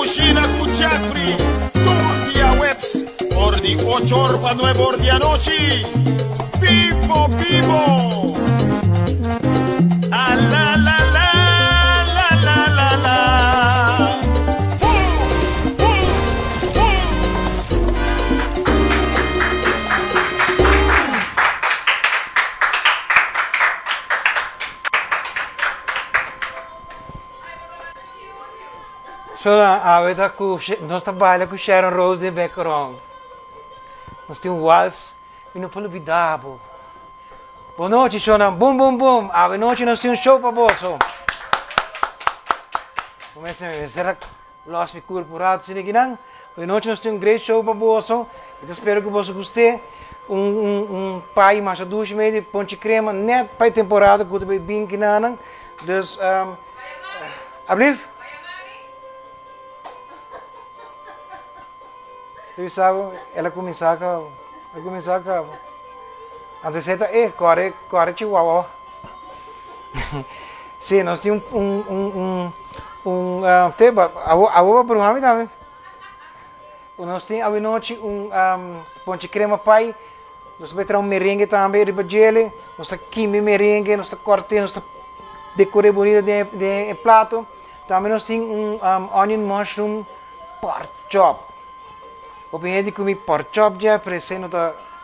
Cucina Cucciapri, Turdia Webs, por di 8 horas para 9 horas de anoche. Pipo, pipo. Ah, la, la, la, la, la, la, la. So, nós trabalhamos com Sharon Rose de background. Nós temos um waltz e não pode olvidar. Boa noite, Shona. Bum, bum, bum. À noite nós temos um show para você. Será que nós me corporado se ninguém não? Boa noite nós temos um grande show para você. Eu espero que você goste. Pai mais doce meio de ponte crema net para a temporada que eu também bem que não. Dus, alsjeblieft. Ela começar a antes ela corre chihuahua. Sim, nós temos tema a outra programa também. Nós temos a noite ponte crema pai, nós vamos ter merengue também riba gele, nós temos quime merengue, nós temos corte, nós temos decoré bonito de prato, também nós temos onion mushroom pork chop. Opinião de comer pork chop já presente no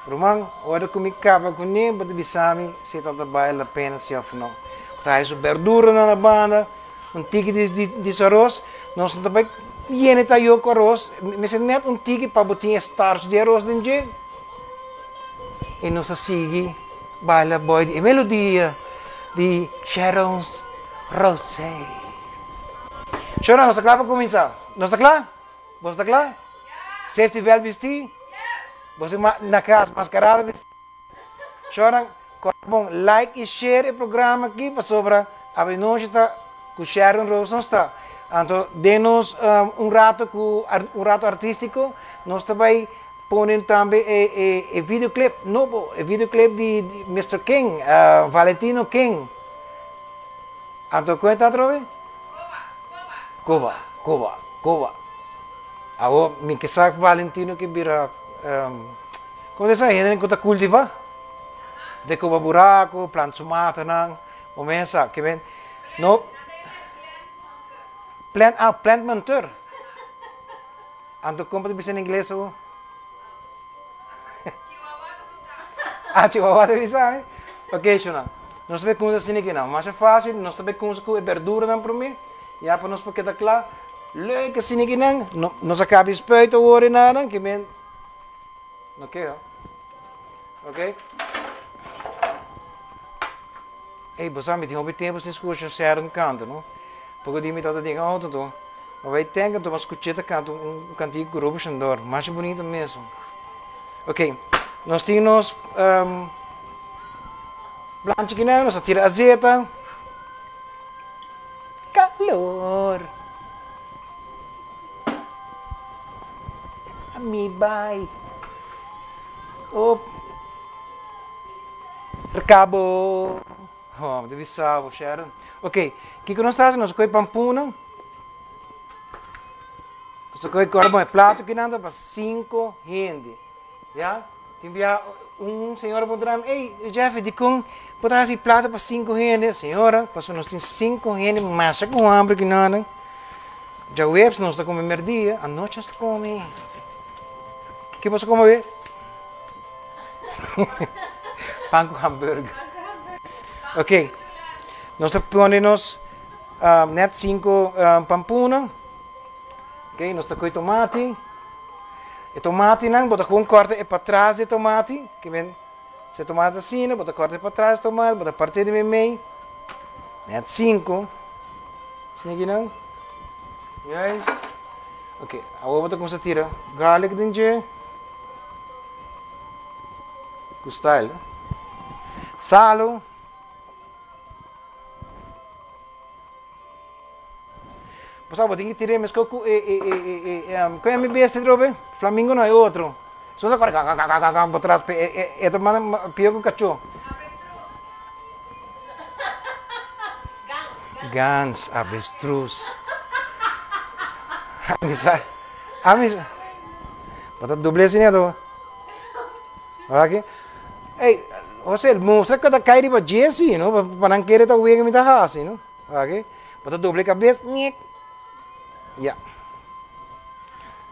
rumang, ou de comer cava com nem, mas bisa mi se tá trabalho a pena se af não. Traz verdura na banda, tique de arroz, nós também viene tá eu com arroz, mas net tique para botar starch de arroz dentro. E nós sigue baila boy de melodia de Sharon's Rose. Sharon, nós está para começar. Nós está claro? Você está claro? Safety belt vestir? Você na casa mascarada vestir? Choram, bom, like e share o programa aqui para sobre a noite está com Sharon Rose não está. Então, dê-nos um rato artístico, nós também põe também o videoclip novo, o videoclip de Mr. King, Valentino King. Então, conta outra vez? Cuba. Agora, me que sabe Valentino que vira, como diz aí, que está cultiva, de Cuba buraco, planta tomate, não, o mensa, que vem, no, plant mentor. Então, como tu diz em inglês ou? Chihuahua tu bisa, ok, Shona. Nós sabemos como assim aqui não, mas é fácil, nós sabemos como é verdura não para mim, e para nós porque está claro. Leuk assim aqui não, nós acabamos de espreitar o ouro nada, que men, ok, ok. Ei, você me tem um tempo sem escutar certo canto, não? Porque eu disse que eu tenho mas vai ter que tomar escutar canto cantigo grupo chandor, mais bonito mesmo. Ok, nós temos blanche aqui não, nós tira azeite, calor. Me vai. Recabo. Oh, deve salvo, Sharon. Ok, o que nós fazemos? Nós coisamos pampuna. Nós coisamos prato que nada para 5 gente. Já? Tem senhora para ei, Jeff, de com botar esse prato para 5 gente, senhora, passou nós temos 5 gente, massa com hambre que nada. Já o webs nós está comendo merdia, a noite nós está comendo. O que você come ver? Pão com hambúrguer. Ok. Nós ponemos net 5 pampuna. Ok, nós temos tomate. E tomate não, bota com corte para trás de tomate. Que vem, se tomate assim, bota corte para trás de tomate, bota parte de meio. Net 5. Sim aqui não? Yes. Ok, agora bota como se tira garlic dentro. Com style. Salo. Pessoal, tem que tirar mas como é me besta trobe? Flamingo não é outro. Só agora para trás é tomando pior que o cachorro. Gans, avestruz. Amisa. Amisa. Bota doble assim, né, do? Ok? Ei, você mostra que tá caindo para Jesse, não? Para não querer tá o que me tá assim, não? Ok? Bota doble cabeça. Ya.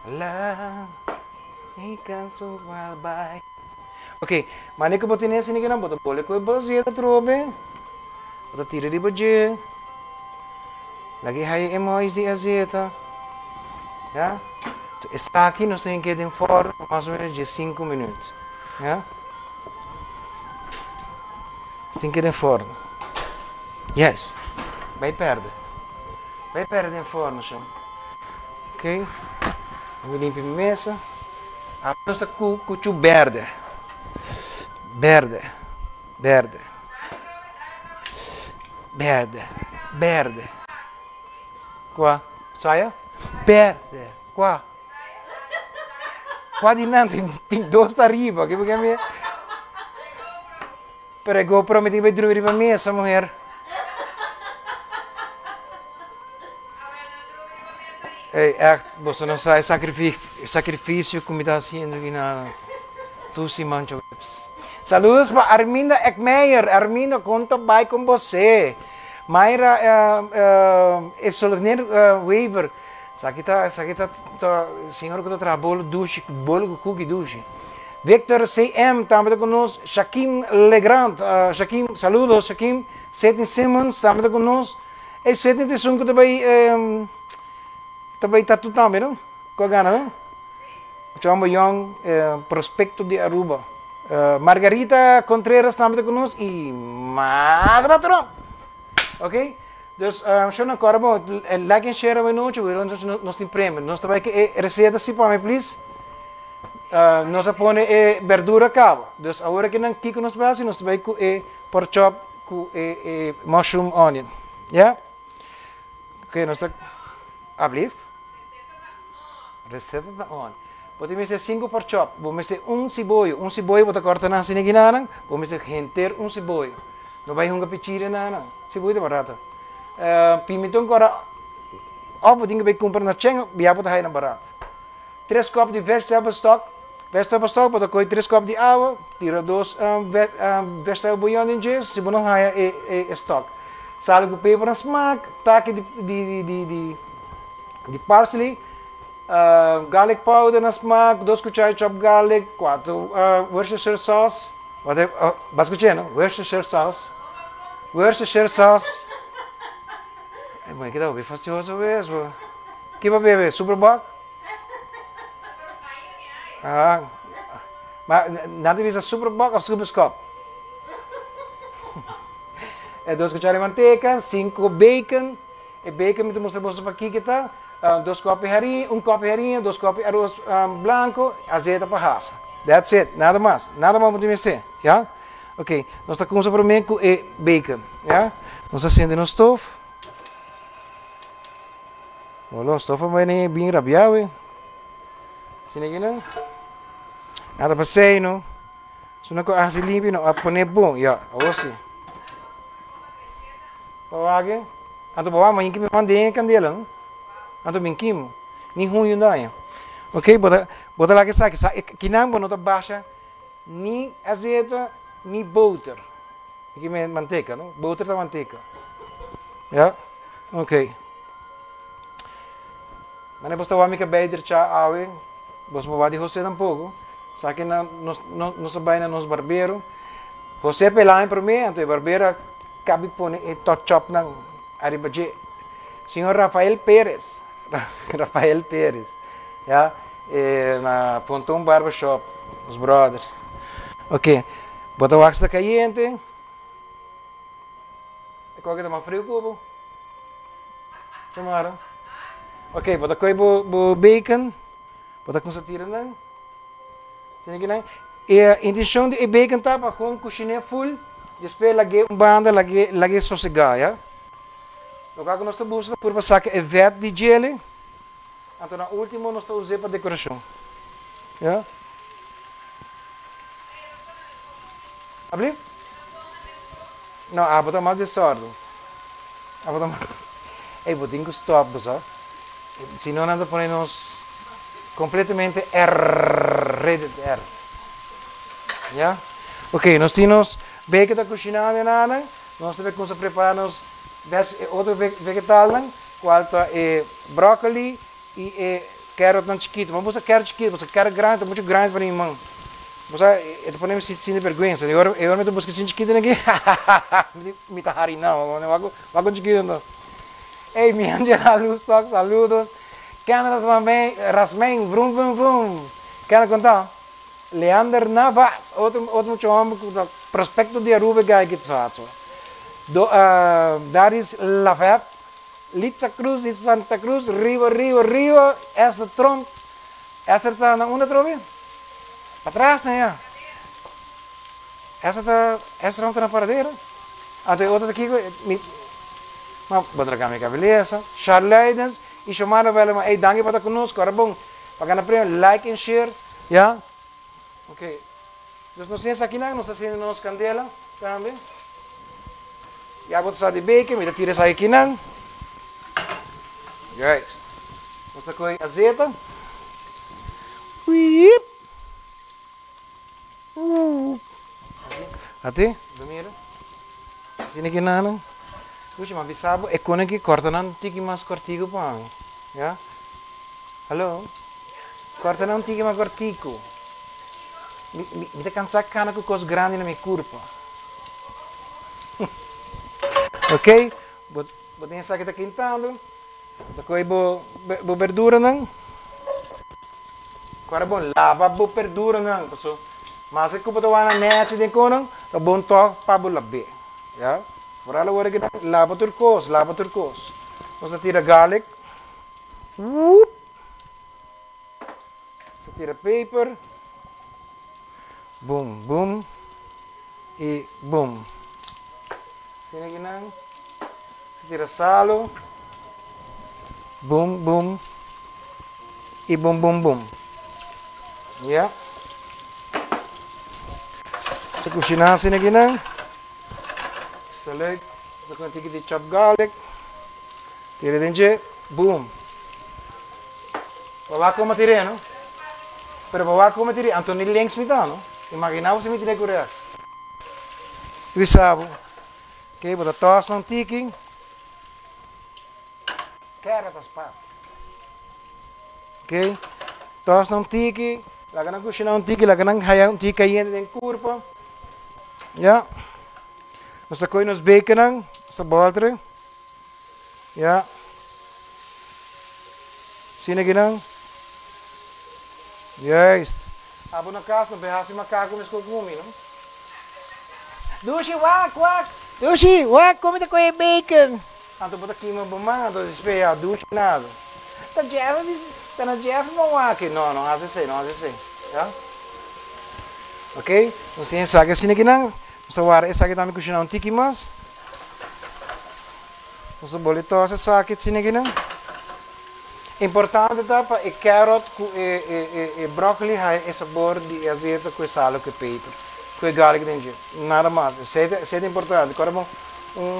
Lá, e canso bye. Ok, mas nem que botar nesse ninguém não bota bolha com baseia da trobe. Bota tira de baje. Lagi hai emoji azeta. Ya? Está aqui nós temos que ir fora mais ou menos de 5 minutos. Ya? Tem que ir fora. Yes. Vai perder. Vai perder fora no chão. Ok? Vamos limpar a mesa. A nossa cuchu verde. Verde. Verde. Verde. Verde. Qua? Saia? Verde. Qua? Qua di là tem dois da riba. Que porque me... Pero GoPro me tem que dormir na mesa, mulher. Você não sabe sacrifício que me está fazendo aqui na Tusi Mancho Webs. Saludos para Arminda Ekmeyer. Arminda, conta bem com você. Mayra Weaver. Aqui está senhor que está trabalhando duche, bolo cookie duche. Victor CM, também conosco. Shaquim Legrand. Shaquim, saludos, Shaquim. Setin Simmons, também conosco. E Setin Tissunco também está tudo também, não? Com a gana, não? Chamo Young, prospecto de Aruba. Margarita Contreras também conosco. E Magda Trump. Ok? Dus, eu não quero, like and share a noite, nós temos prêmio. Nós também que receita se para mim, please. Nós põe verdura cava. Dus, agora que não kiko nós fazemos, nós também com pork chop com mushroom onion. Yeah? Ok, nós estamos... Ablief? Receita da on. Pode me ser 5 pork chop. Vou me ser ciboio. Ciboio vou cortar na siniginana. Vou me ser renter ciboio. Não vai hunga pichira na. Ciboio de barata. Pimentão agora, vou ter que comprar na Cheng, biar pode sair na barata. 3 copos de vegetable stock. Vegetable stock, pode comer 3 copos de água, tira 2 vegetable bouillon em gesso, se não há stock. Sal com pepper na smaak, taque de parsley, garlic powder na smaak, 2 cucharadas de chopped garlic, 4 Worcestershire sauce, vas escuchando? Worcestershire sauce. Worcestershire sauce. Mãe, que dá bem fastidioso mesmo. Que vai beber? Superboc? Mas nada visa Superboc ou Superscope? 2 cucharadas de manteiga, 5 bacon. E bacon me mostra para aqui que tá. 2 copos de farinha, 1 copo de farinha, 2 copos de arroz branco, azeite para raça. That's it, nada mais. Nada mais para você, já? Ok, nós estamos começando primeiro com bacon, já? Nós acendemos no stove. Olha, a estofa vai bem rabiar, assim aqui não? Nada para sair, não? Se não assim limpo, não, a poner bom, já, assim. Pawagin, ato bawa, mas que me mandei a candela, não? Ato minkim, nem ruim não é. Ok, bota lá que sabe, que não bota baixa, nem azeite, nem butter. Aqui me manteiga, não? Butter da manteiga. Já, ok. Mas basta o amigo beidir cha awe, basta mawadi José tampouco. Sabe que nós vai nos barbeiro. José pelain para mim, então barbeiro cabe pone top chop nang aribaje. Senhor Rafael Pérez, Rafael Pérez, já na Pontão Barbershop, os brothers. Ok, bota o wax da caliente. E qual que tá mais frio cubo? Chamaram. Ok, bota coi o bacon, bota com satira não? Sini gina. E a intenção de bacon tá para com cozinhar full, depois lagi banda lagi sossegar, já? O que nós estamos buscando por passar que é verde de gelo, então na última nós estamos usando para decoração, já? Abri? Não, bota mais de sordo. Bota mais. Ei, botinho stop, sabe? Se não, nós ponemos completamente R. Ja? Ok, nós temos bacon da cozinhada e nada. Nós temos que preparar outro vegetal, qual é brócolis e carrot não chiquito. Mas você carrot chiquito, você carrot grande, muito grande para mim, mano. Você podemos sem vergonha. Eu me busco sem chiquito aqui. Me tá harinão, não vou chiquito não. Ei, minha Angela Luz Talk, saludos. Canada Rasmen, vrum, vrum, vrum. Quer contar? Leander Navas, outro muito homem com prospecto de Aruba, que Daris Lafayette, Litza Cruz e Santa Cruz, Rio, esta Trump, esta está na onda trove? Para trás, né? Esta não está na paradeira. Até outra aqui, mas outra câmera, beleza? Charlotte, e chamaram ela, ei, danke para conosco, era bom. Para ganhar like and share, já? Ok. Então, nós temos aqui, nós estamos fazendo nossa candela, também. E agora está de bacon, me tira essa aqui, não? Yes. Nós estamos com azeite. Até? Domira? Assim aqui, não? Puxa, mas bisabo, é quando que corta não tiki mais cortico, pão. Já? Alô? Corta não tiki mais cortico. Me tá cansado cana com coisa grande na minha corpo. Ok? Vou deixar que está quentando. Tá com boa verdura, não? Agora bom, lava boa verdura, não? Mas se você vai na net de cono, tá bom toque para boa lavar. Já? Por aí agora que lava turcos. Você tira garlic. Você tira pepper. Boom, boom. E boom. Sini aqui não. Você tira salo. Boom, boom. E boom, boom, boom. Yeah. Você cozinhar assim aqui não. Está leuk. Você kan tikkie de chop garlic. Tira dentro. Boom. Bawa como tira, não? Pero bawa como tira. Antônio links me dá, não? Imaginava se me tira correto. Tu sabe. Ok, vou dar tosse um tiki. Carrot as pá. Ok? Tosse um tiki. Laga na cozinhar um tiki. Laga na haya um tiki aí dentro do corpo. Ja. Nós estamos nos bacon, esta boltre. Ja. Zie je não? Juist. Abo na casa, não behasi macaco mas com gumi, não? Dushi, wak. Dushi, wak, come com bacon. Anto bota aqui uma bomba, anto espera, dushi nada. Tá na Jeff, não wak. Não, hace assim. Ja? Ok? Não sei se é assim aqui não. Você vai essa aqui também cozinhar um tiki mais. Você pode tossir essa aqui assim não. Importante tá para carrot e brócolis é sabor de azeite com sal com peito, com garlic dentro. Nada mais. Isso é importante. Agora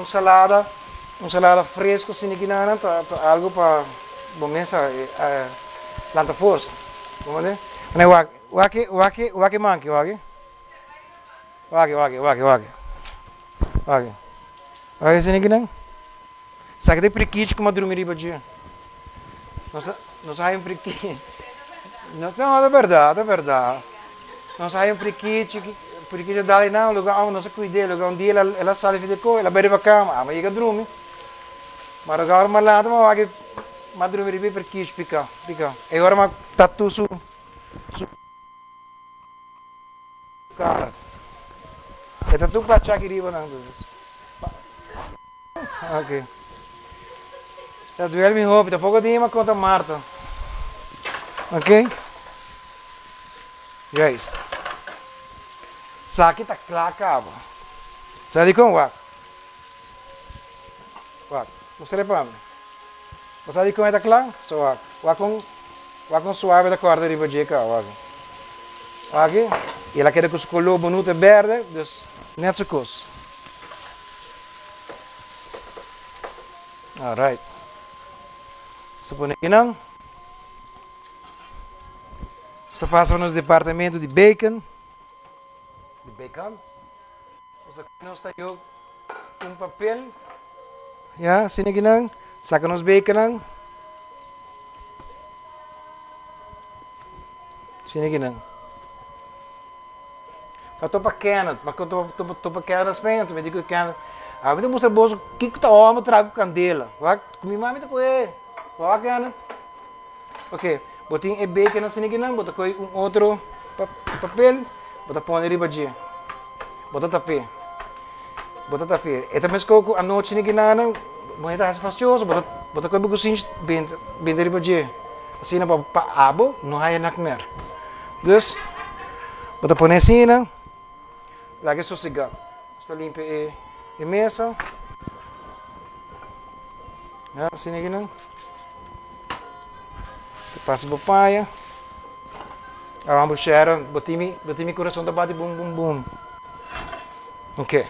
salada fresco assim não, tá algo para bom mesa planta força. Vamos ver? Né waki manque. Wage. Wage sini não? Sabe de priquite como dormir para dia? Nós saímos priquite. Não, é verdade. Nós saímos priquite dali não, lugar onde nós cuidamos, lugar onde ela sai de co, ela vai para cama, mas chega dormir. Mas agora malado, mas dormir bem priquite pica. E agora mas tatu su cara. É tudo para achar que riba não. Ok. Tá doendo minha roupa, daqui a pouco eu tenho uma conta Marta. Ok? E é isso. Isso aqui tá claro, cabo. Sabe como, Wak? Mostra para mim. Você sabe como é tá claro? Só Wak com suave da corda de bajeca, Wak. Aqui. E ela quer que os color bonito verde, dus net zo kos. Alright. Você põe aqui não. Você passa no departamento de bacon. De bacon. Você nós está eu um papel. Já, assim aqui não. Saca nos bacon não. Assim aqui não. Eu estou para Canada, mas eu estou para Canada Espanha, eu me digo que Canada. Ah, me mostra bolso, o que está homem trago candela. Vai, comi mais me com ele. Vai Canada. Ok, botei bacon assim aqui não, bota um outro papel, bota pão de riba bota tapê. Bota tapê. E também escolho a noite aqui não, bonita é fastioso, bota coi bugusinho bem de riba assim não para abo, não há nada mais. Dus, bota pôr assim não. Lagi sossegar. Sta limpa a mesa. Ja, assim aqui não. Passa a papaya. A hamburguera, botei coração da bate bum bum bum. Ok.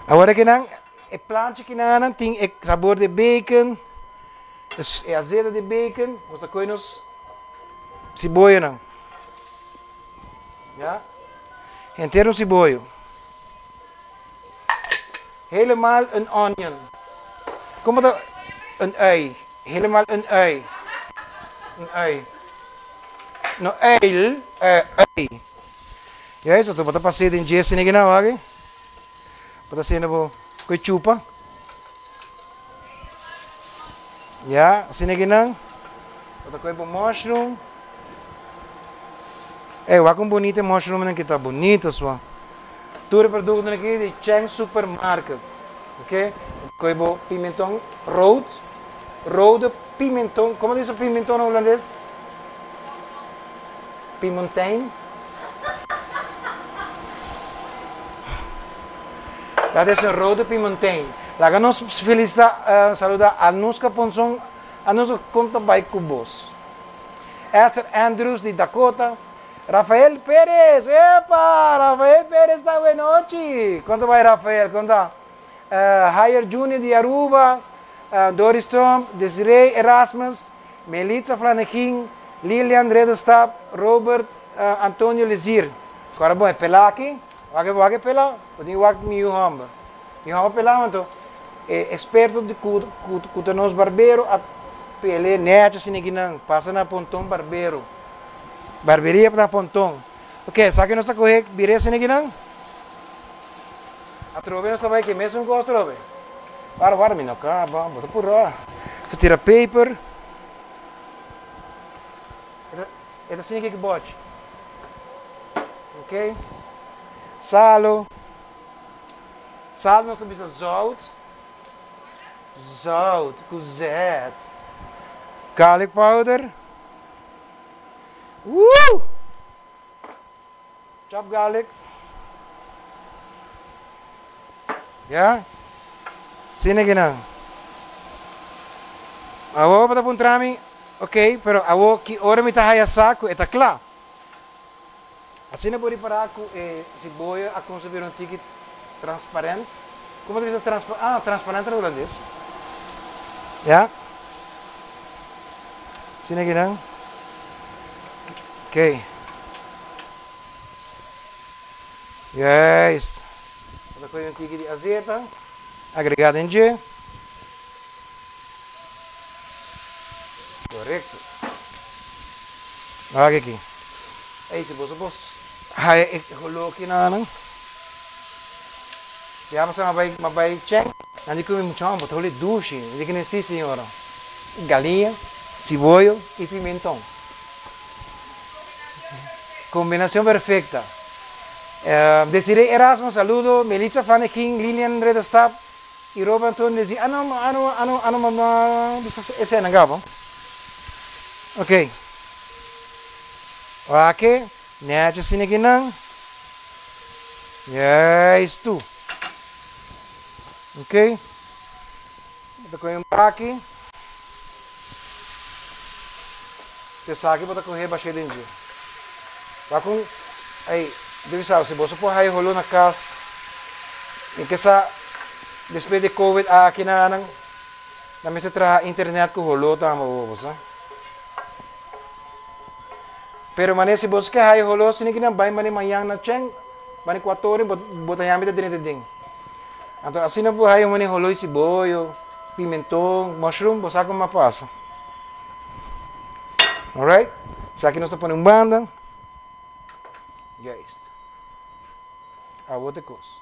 Agora que não, é plante que não tem sabor de bacon, é azeite de bacon, você coi nos cebola não. Ja? Inteiro cebola. Helemaal een onion. Como dat? Een ui. Helemaal een ui. Een ui. No ui. Ui. Ja, isso tu bota passei em dia assim que não vai. Bota assim no coi chupa. Ja, assim que não. Bota coi bom mushroom. Olha como bonito mushroom aqui tá bonito só. Tudo produto aqui de Cheng Supermarket. Ok? Coi bom pimentão rood. Rode pimentão. Como diz o pimentão em holandês? Pimentijn. Dat is een rode pimentijn. Laten we ons feliciteren, saludar a nossa ponson, a nossa conta by Cubos. Esther Andrews de Dakota. Rafael Pérez, epa, Rafael Pérez está buenas noches. Quanto vai Rafael? Conta. Haier Junior de Aruba, Doris Trump, Desiree Erasmus, Melitza Flanagan, Lilian Redestap, Robert Antonio Lezir. Agora bom, é pelar aqui. Wag pelar, eu tenho wag meu hamba. Meu hamba pelar, então, é experto de cuta nos barbeiro, a pele nete assim aqui não, passa na pontão barbeiro. Barberia para pontão. Ok, sabe que nós está correndo, virei assim aqui não? A trove não sabe que mesmo gosto trove. Para, menino, cá, bota por lá. Você tira paper. É assim que bote. Ok? Salo. Salo nós temos zout. Zout, com Z. Garlic powder. Chop garlic. Ya. Sini gina. Awo pada pun trami. Ok, pero awo que ora me tá haya saco, está claro. Assim não pode parar com cebola a consumir um ticket transparente. Como diz transparente? Ah, transparente é holandês. Já? Assim aqui não? Ok. Yes. Vou colocar um ticket de azeite. Agregado em G. Correto. Olha aqui. Aí, se você coloque na não. Já você vai check. Nanti comi muito amor, tô lhe duche. Ele que necessita senhora. Galinha, cebola e pimentão. Combinação perfeita. Desiree Erasmus, saludo. Melissa Flanagan, Lilian Redestap e Robert Antonio diz, esse é negado. Ok. Ok. Nete assim aqui não. Yes, tu. Ok. Vou colocar um aqui. Esse aqui vou correr baixo dentro. Vai com aí, deve saber se você for aí rolou na casa. Em que essa depois de COVID aqui na Na mesa tra internet ko holo tama bosa. Pero mane si bos ka hay holo sini kina bay mane mayang na cheng mane 4 horas bota yami da dinete ding. Anto assim na po hay mane holo si boyo, pimentão, mushroom, bosa ko mapasa. Alright? Sa aqui nós estamos pondo banda. Já é isto. A outra coisa.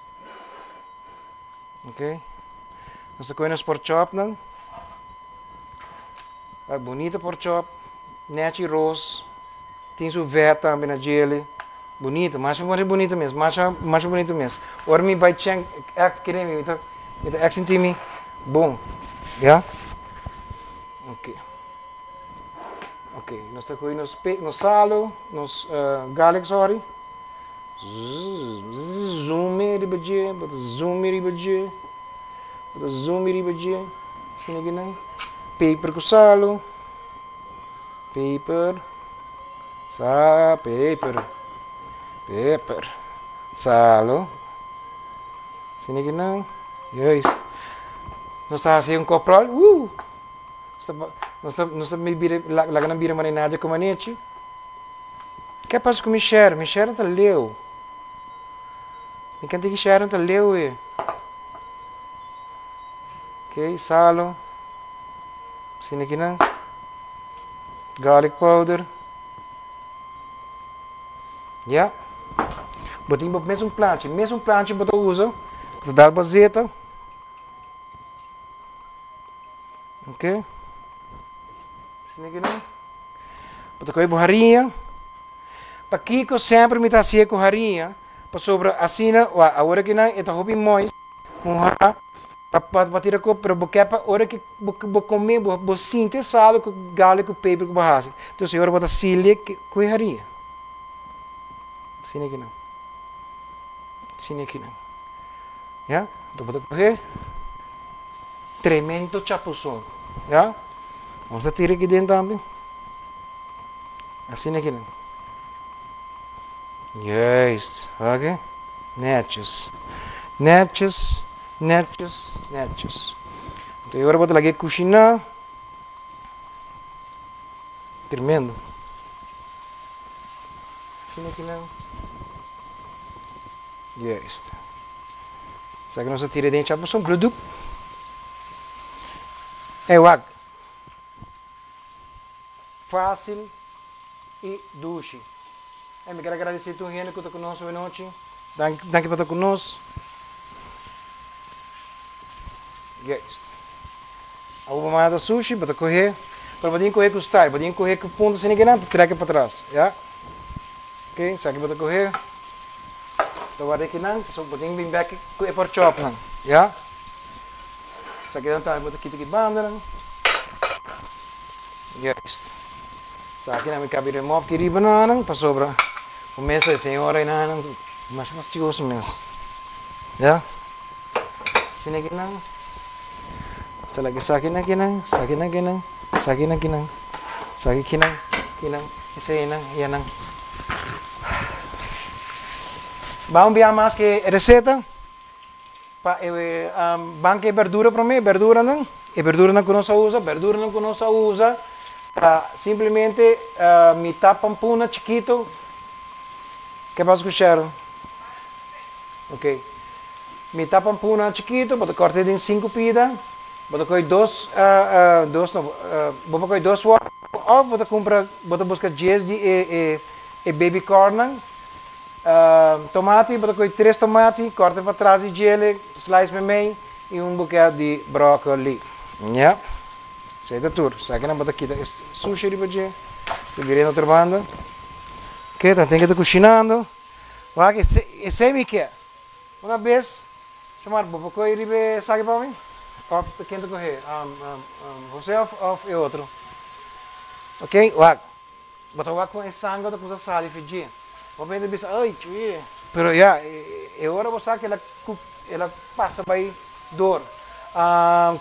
Ok? Nós estamos com pork chop, não? É bonita pork chop. Nete roast. Tem sua veta também na jelly. Bonita, mas bonita mesmo. Mais bonita mesmo. Ora me vai chang act querendo me tá accent me. Bom. Já? Ok. Ok, nós estamos com nos salo, nos garlic, sorry. Zoom ribadia, bota zoom ribadia. Bota zoom ribadia. Sini gini. Paper com salo. Paper. Paper. Paper. Salo. Sini gini. Yes. Nós estamos fazendo coprol. Nós estamos lá na bira marinada com manete. O que passa com Michel? Michel está leu. Me canta que Michel está leu. Ok, salo. Sini aqui não. Garlic powder. Yeah. Botei mesmo planche bota usa. Bota dar bazeta. Ok. Sini aqui não. Bota com borrarinha. Para Kiko sempre me tá assim com borrarinha. Para sobre assim, a hora que não é tá roupa moist. Para tirar com para boca para hora que vou comer vou sentir sal com galho com paper com barraça. Então se hora bota silha com borrarinha. Sini aqui não. Sini aqui não. Já? Então bota correr. Tremendo chapuzão. Já? Vamos a tirar aqui dentro também. Assim aqui não. Yes, ok? Netos. Netos. Então agora vou botar aqui cozinhar. Tremendo. Assim aqui não. Yes. Só que nós tiramos dentro de um produto. É o água. Fácil e doce. Eu me quero agradecer a tu, Renan, que está conosco hoje noite. Danke por estar conosco. Yes. A uva mais da sushi, para correr. Para poder correr com o style, poder correr com o ponto sem ninguém, traga para trás. Já? Ok, só que para correr. Então, agora aqui não, só poder vir back com o pork chop. Já? Só que não está, vou aqui banda. Yes. Só que não me cabe remove que riba não, para sobra. Começa a senhora e não, mas mastigoso mesmo. Já? Sini aqui não. Só lagi sakit aqui não. Esse aí não, e não. Vamos ver mais que receita. Banca e verdura para mim, verdura não. E verdura não conosco usa. Simplesmente me tapam puna chiquito. Que passa com o cheiro? Ok. Me tapam puna chiquito, bota corte em 5 pida. Bota coi dois ou bota buscar GSD e baby corn. Tomate, bota coi 3 tomate, corta para trás e gele, slice para meio e buquê de brócoli. Yeah. Sei da tour, sai que não bota aqui sushi riba de virando outra banda. Ok, tá tem que estar cozinhando. Vai que esse me quer. Uma vez, chamar bobo coi riba sabe para mim? Of quem tá correr? Você e outro. Ok, vai. Bota o com esse sangue da coisa sal e feijão. Vou ver de ai, tio. Pero já, é hora você que ela passa by dor.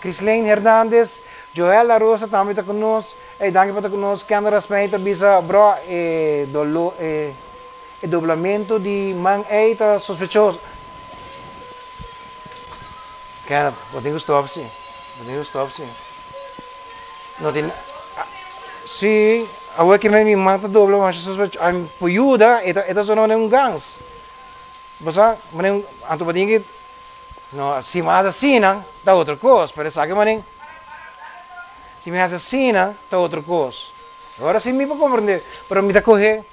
Crislane Hernandez, Joel La Rosa também está conosco. E danke por estar conosco. Câmara Smith bisa bro e doblamento de man está sospechoso. Cara, vou ter que stop sim. não tem, sim, a hora que me mata doble, mas isso é poiuda, eta só não é gans. Você, mas anto para dinheiro, não, acima da cena, tá outra coisa, para saber maning, se me faz assim, tá outra coisa. Agora sim me para compreender, para me dar correr,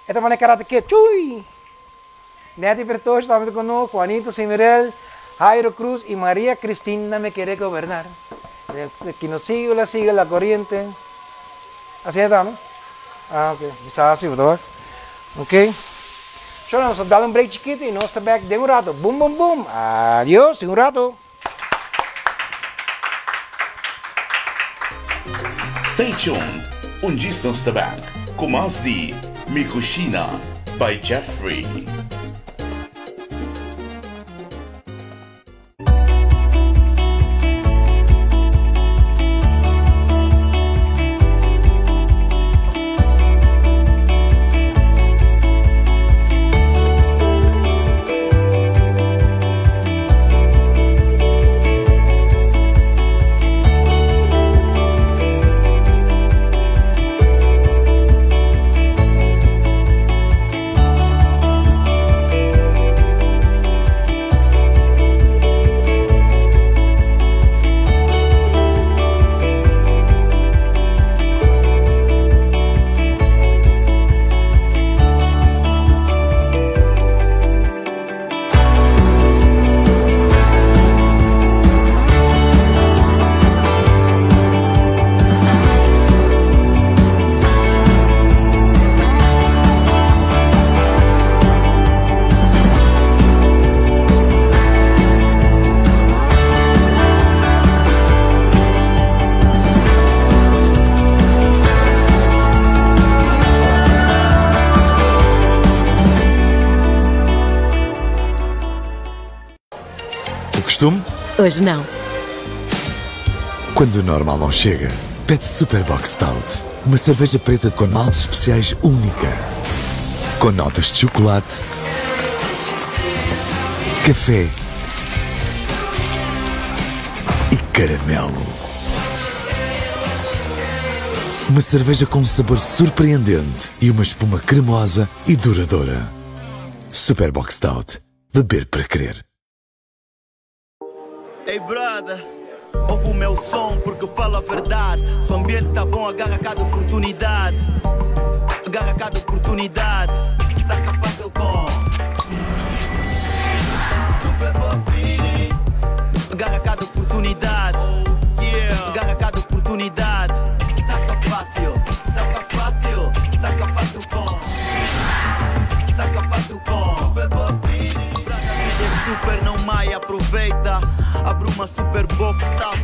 eta maning karate que chui. Neti Bertocho estamos conosco, Juanito Simirel, Jairo Cruz y María Cristina me quiere gobernar. Que nos sigue la corriente. Así estamos. Ah, ok. Quizás así, ¿verdad? Ok. Yo nos vamos a dar un break chiquito y nos estamos back de un rato. Boom, boom, boom. Adiós, en un rato. Stay tuned. Un gist nos back. Com mais de Mikushina by Jeffrey. Hoje não. Quando o normal não chega, pede Superbox Stout. Uma cerveja preta com maltes especiais única. Com notas de chocolate, café e caramelo. Uma cerveja com um sabor surpreendente e uma espuma cremosa e duradoura. Superbox Stout. Beber para crer. Ei, brother, ouve o meu som porque falo a verdade. Se o ambiente tá bom, agarra cada oportunidade. Agarra cada oportunidade. Saca fácil com Superbox Beanie. Agarra cada oportunidade. Yeah. Agarra cada oportunidade. Saca fácil, saca fácil. Saca fácil com Saca fácil com Superbox Beanie. Super não mai, aproveita. Abre uma Superbox Stout.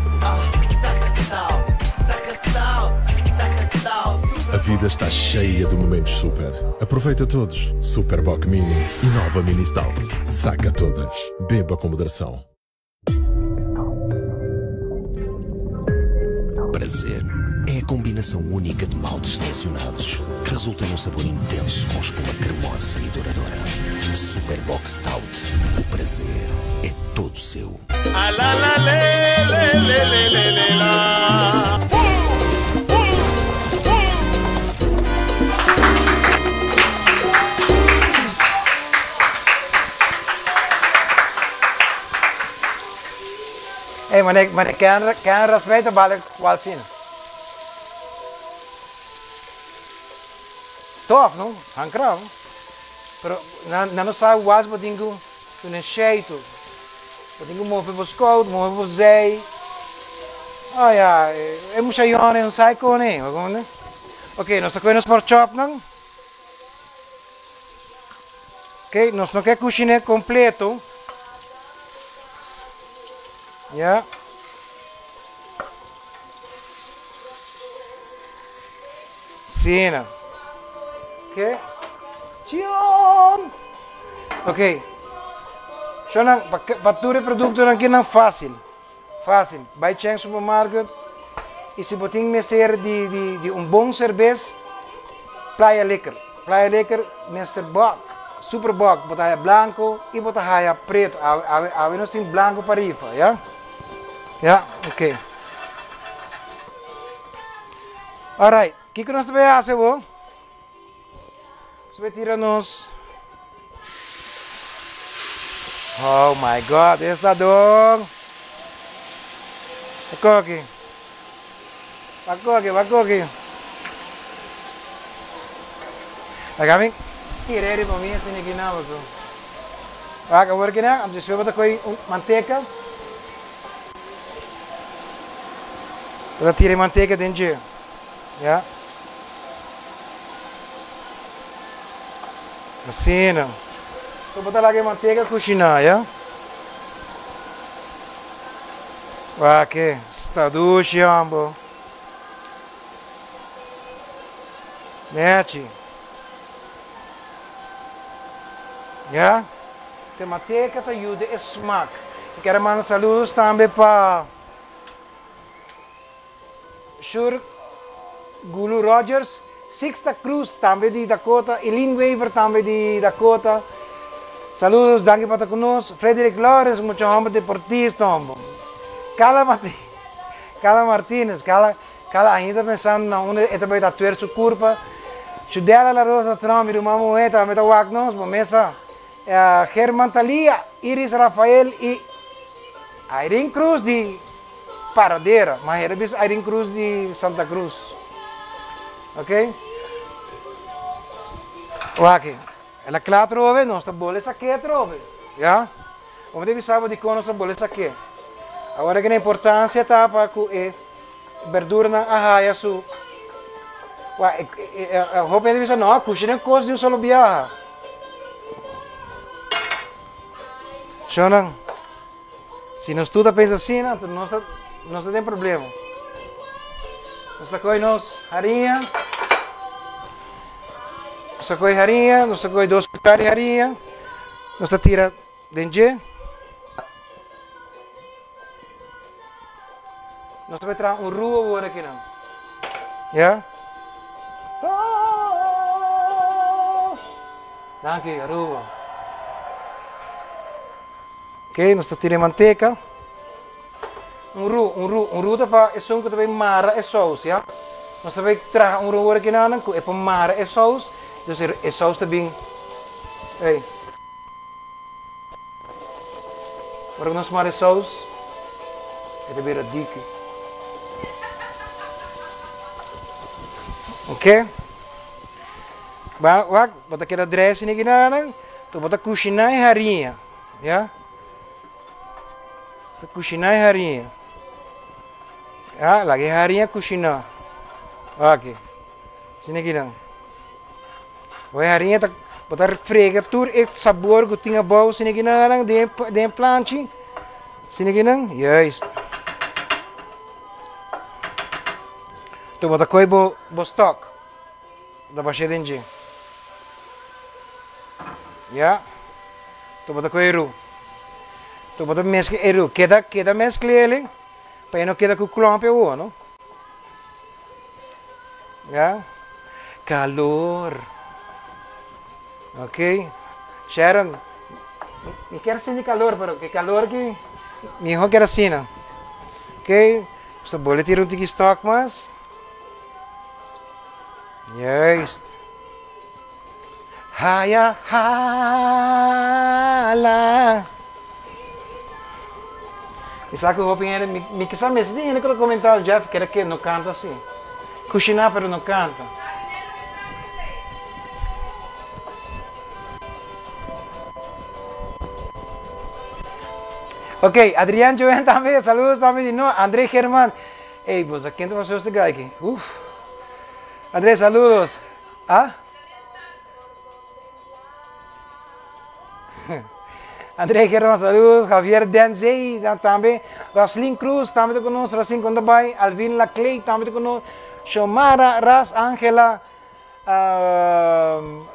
Saca Stout, saca Stout, saca Stout. A vida está cheia de momentos super. Aproveita todos. Superbox Mini e nova Mini Stout. Saca todas. Beba com moderação. Prazer é a combinação única de maltes selecionados que resulta num sabor intenso com espuma cremosa e duradoura. Superbox Stout. O prazer é todo seu. Ah, la, la, le, le, le, le, le, le, la. Hey, maar kan respeito balik qual sino. Tof, não? Hancravo. Pero não sabe o asbo dingo um jeito. Dingo move para scout, move para zei. Ah ja, é muito jone não sai com né, né? Ok, nós estamos no sport shop não? Ok, nós não quer cozinhar completo. Ja. Cena. Ok. Tchau. Ok. Só não, para todo produto aqui não fácil. Fácil. Vai chegar no supermercado e se botem mestre de bom cerveja, Playa Liquor. Playa Liquor, Mr. Bock. Super Bock, botar branco e botar preto. A nós tem branco para rifa, já? Ja, ok. Alright, o que nós vamos fazer, vô? Nós vamos tirar nos... Oh my God, esta dong. Aqui. Agora tirei para mim assim aqui não, so. Agora que não, vamos botar com manteiga. Vou tirar manteiga dentro, já. Assim, não. Vou botar lá a manteiga cozinhar, já. Aqui, está doce, ambo. Mete. Ja? De manteiga te ajuda a smaak. Eu quero mandar saludos também para Shur Gulu Rogers, Sixta Cruz também de Dakota, Eileen Weaver também de Dakota. Saludos, danke para conosco. Frederick Lawrence, muito homem deportista, homem. Cala Martínez, Cala ainda pensando na onde é também da tua curva. Judela La Rosa Trump, irmã Moeta, meta Wagnos, Momesa, Germán Talia, Iris Rafael e Irene Cruz de Paradeira, mas era bis Irene Cruz de Santa Cruz. Ok? Aqui, ela claro trove, nossa bola essa aqui trove, já? Como deve saber de como nossa bola essa aqui. Agora que a importância está para que verdura na arraia su. A roupa deve ser não, cozinha coisa de um solo biarra. Shonan, se não estuda pensa assim, não tem problema. Nós tacoi nos harinha, nós tacoi 2 cucharas de harinha, nós tira dentro. Nós vamos tirar rua agora aqui não, já? Aqui a rua. Ok, nós tiramos manteiga. Ru para é som que também mara é sauce, já? Nós também traz ru aqui não, é para mara é sauce, então é sauce também. Ei. Agora nós mara é sauce, é também a dica. Ok? Bota aquela dressing aqui não, então bota cozinhar e harinha, já? Cozinhar e harinha. Ah, lagi harinha cozinhar. Ok. Sini aqui não. O harinha tá botar frega tudo e sabor que tinha bom sini aqui não de planche. Sini aqui não. Yes. Tu bota coi bo stock. Da baixa dentro. Ya. Tu bota coi ru. Tu bota mescla eru, queda mescla ele, para não queda com o clump ou não? Já? Calor. Ok? Sharon, não quero sentir calor, mas que calor que me irmão quer assim, não? Ok? Você pode tirar stock mas? Yes. Haya hala. E sabe que o Robin era, me que sabe, esse dia ele comentou ao Jeff que era que não canta assim. Cozinhar, mas não canta. Ok, Adriano Joen também, saludos também de novo. André Germán. Ei, vos aqui não você este guy aqui. André, saludos. Ah? André Germán, saludos. Javier Denzey também. Roslyn Cruz também conosco. Roslyn Condabay. Alvin Laclay também conosco. Xiomara Ras Angela.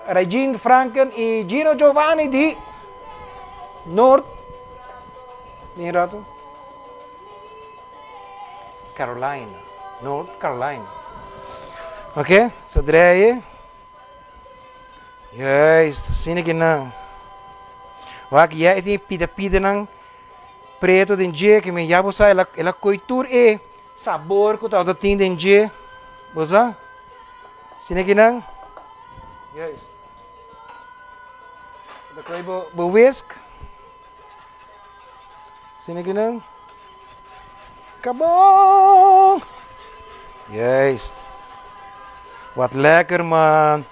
Regine Franken e Gino Giovanni de North. Rato? Carolina. North Carolina. Ok? Sa André. Yes, sini que não. Wak ya iti pida ng preto din je que me yabo sa ela coitur e sabor ko tawda tin din je Bosa? Sini kinang? Yes. Dakoy bo whisk. Sini kinang? Kabong! Juist. Wat lekker man.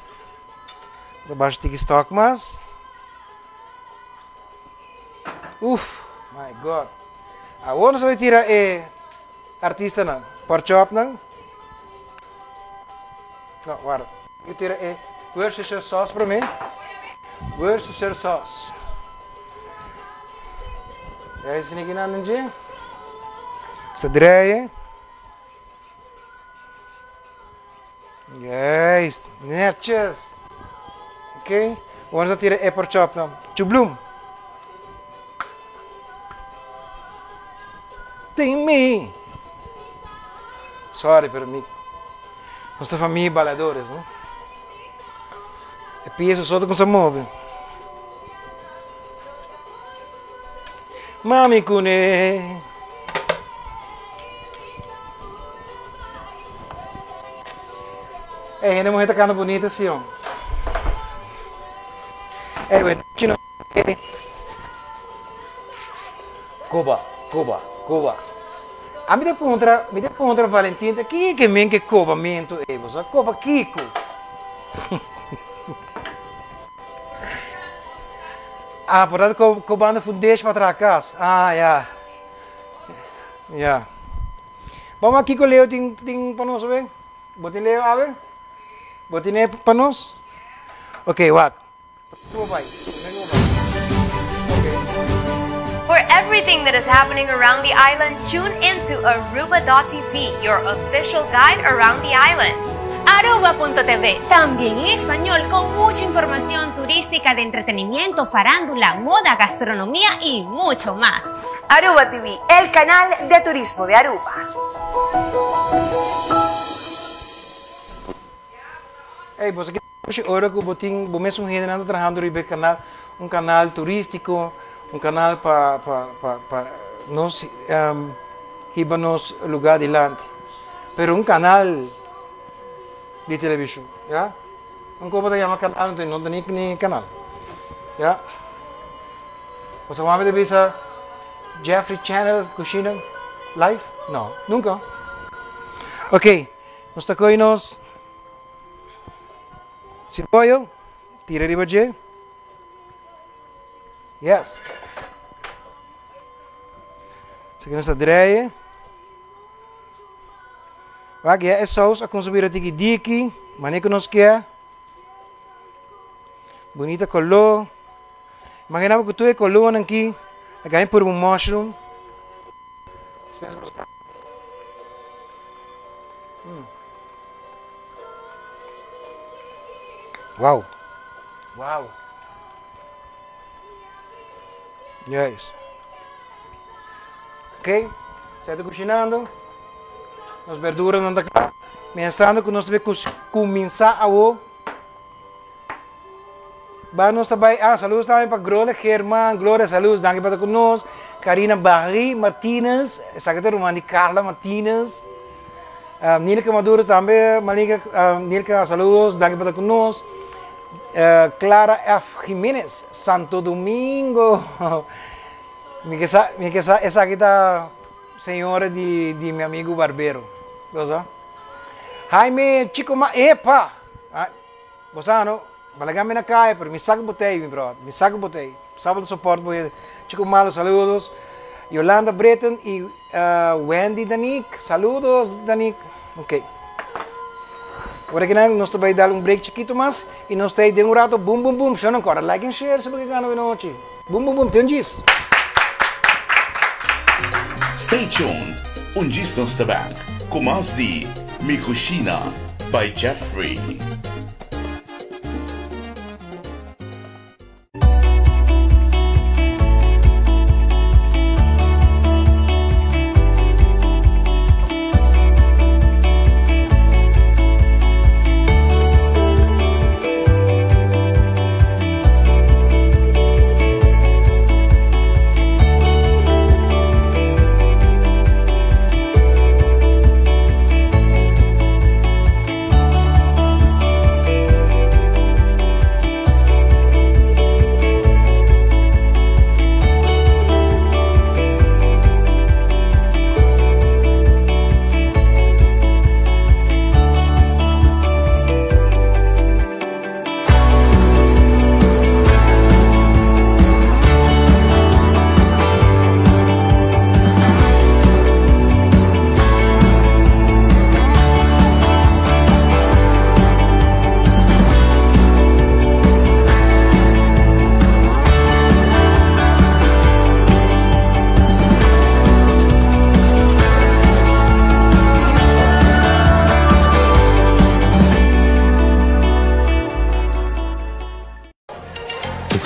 De bastiki stok mas. Oef, my god. Agora nós vamos tirar artista não. Pork chop não. Não, guarda. Eu tiro Worcestershire sauce para mim. Worcestershire sauce. E aí, se ninguém não entende, se dreia. Yes, netjes. Ok? Vamos tirar pork chop não. Chublum. Tem me. Sorry per mim. Nossa família baladores, né? É peso só com se move. Mami cune. Ainda uma reta cana bonita assim, ó. Bueno, chino. Cuba. A me depontra Valentim, que men que Cuba mento você Cuba Kiko. Portanto, Cubano fundeixe para trás. Já. Vamos aqui com o Leo tem para nós, ver? Botem Leo, a ver? Botem para nós? Ok, what? For everything that is happening around the island, tune into Aruba.tv, your official guide around the island. Aruba.tv, también en español, con mucha información turística de entretenimiento, farándula, moda, gastronomía y mucho más. Aruba TV, el canal de turismo de Aruba. Hey, você quer hora que o mesmo generando trabalhando no canal, canal turístico, canal para nós irmos lugar adiante, pero canal de televisão, já? Como te chama canal, não tem nem canal, já? Você vai ver essa Jeffrey Channel Cucina Live? Não, nunca. Ok, nós estamos com nós. Cebolla, tira de baixo. Yes. Isso aqui nós dreia. Aqui é sauce a consumir aqui diki, maneira que nós quer. Bonita color. Imaginava que tu é color aqui, aqui por mushroom. Wow. Yes. Ok? Está cozinhando. As verduras não estão cá. Mestrando que nós devemos começar a o. Nós também. Saludos também para Glória Germán. Glória, saludos. Danke para conosco. Karina Barri Martínez. Secretária Romani Carla Martínez. Nilka Maduro também. Nilka, saludos. Danke para conosco. Clara F. Jiménez, Santo Domingo. Essa aqui está senhora de meu amigo barbeiro. Você? Jaime Chico Epa! Você não? Balagame na caia, pero me saca botei, meu brother. Me saca botei. Sábado suporte, Chico Malo, saludos. Yolanda Breton e Wendy Danik, saludos, Danik. Ok. Agora que nós vamos dar break chiquito mais e nós temos de rato, boom, chama agora, like and share, se você quer na noite. Boom, tem disso. Stay tuned, Distance the Bank, com mais de Mikushina by Jeffrey.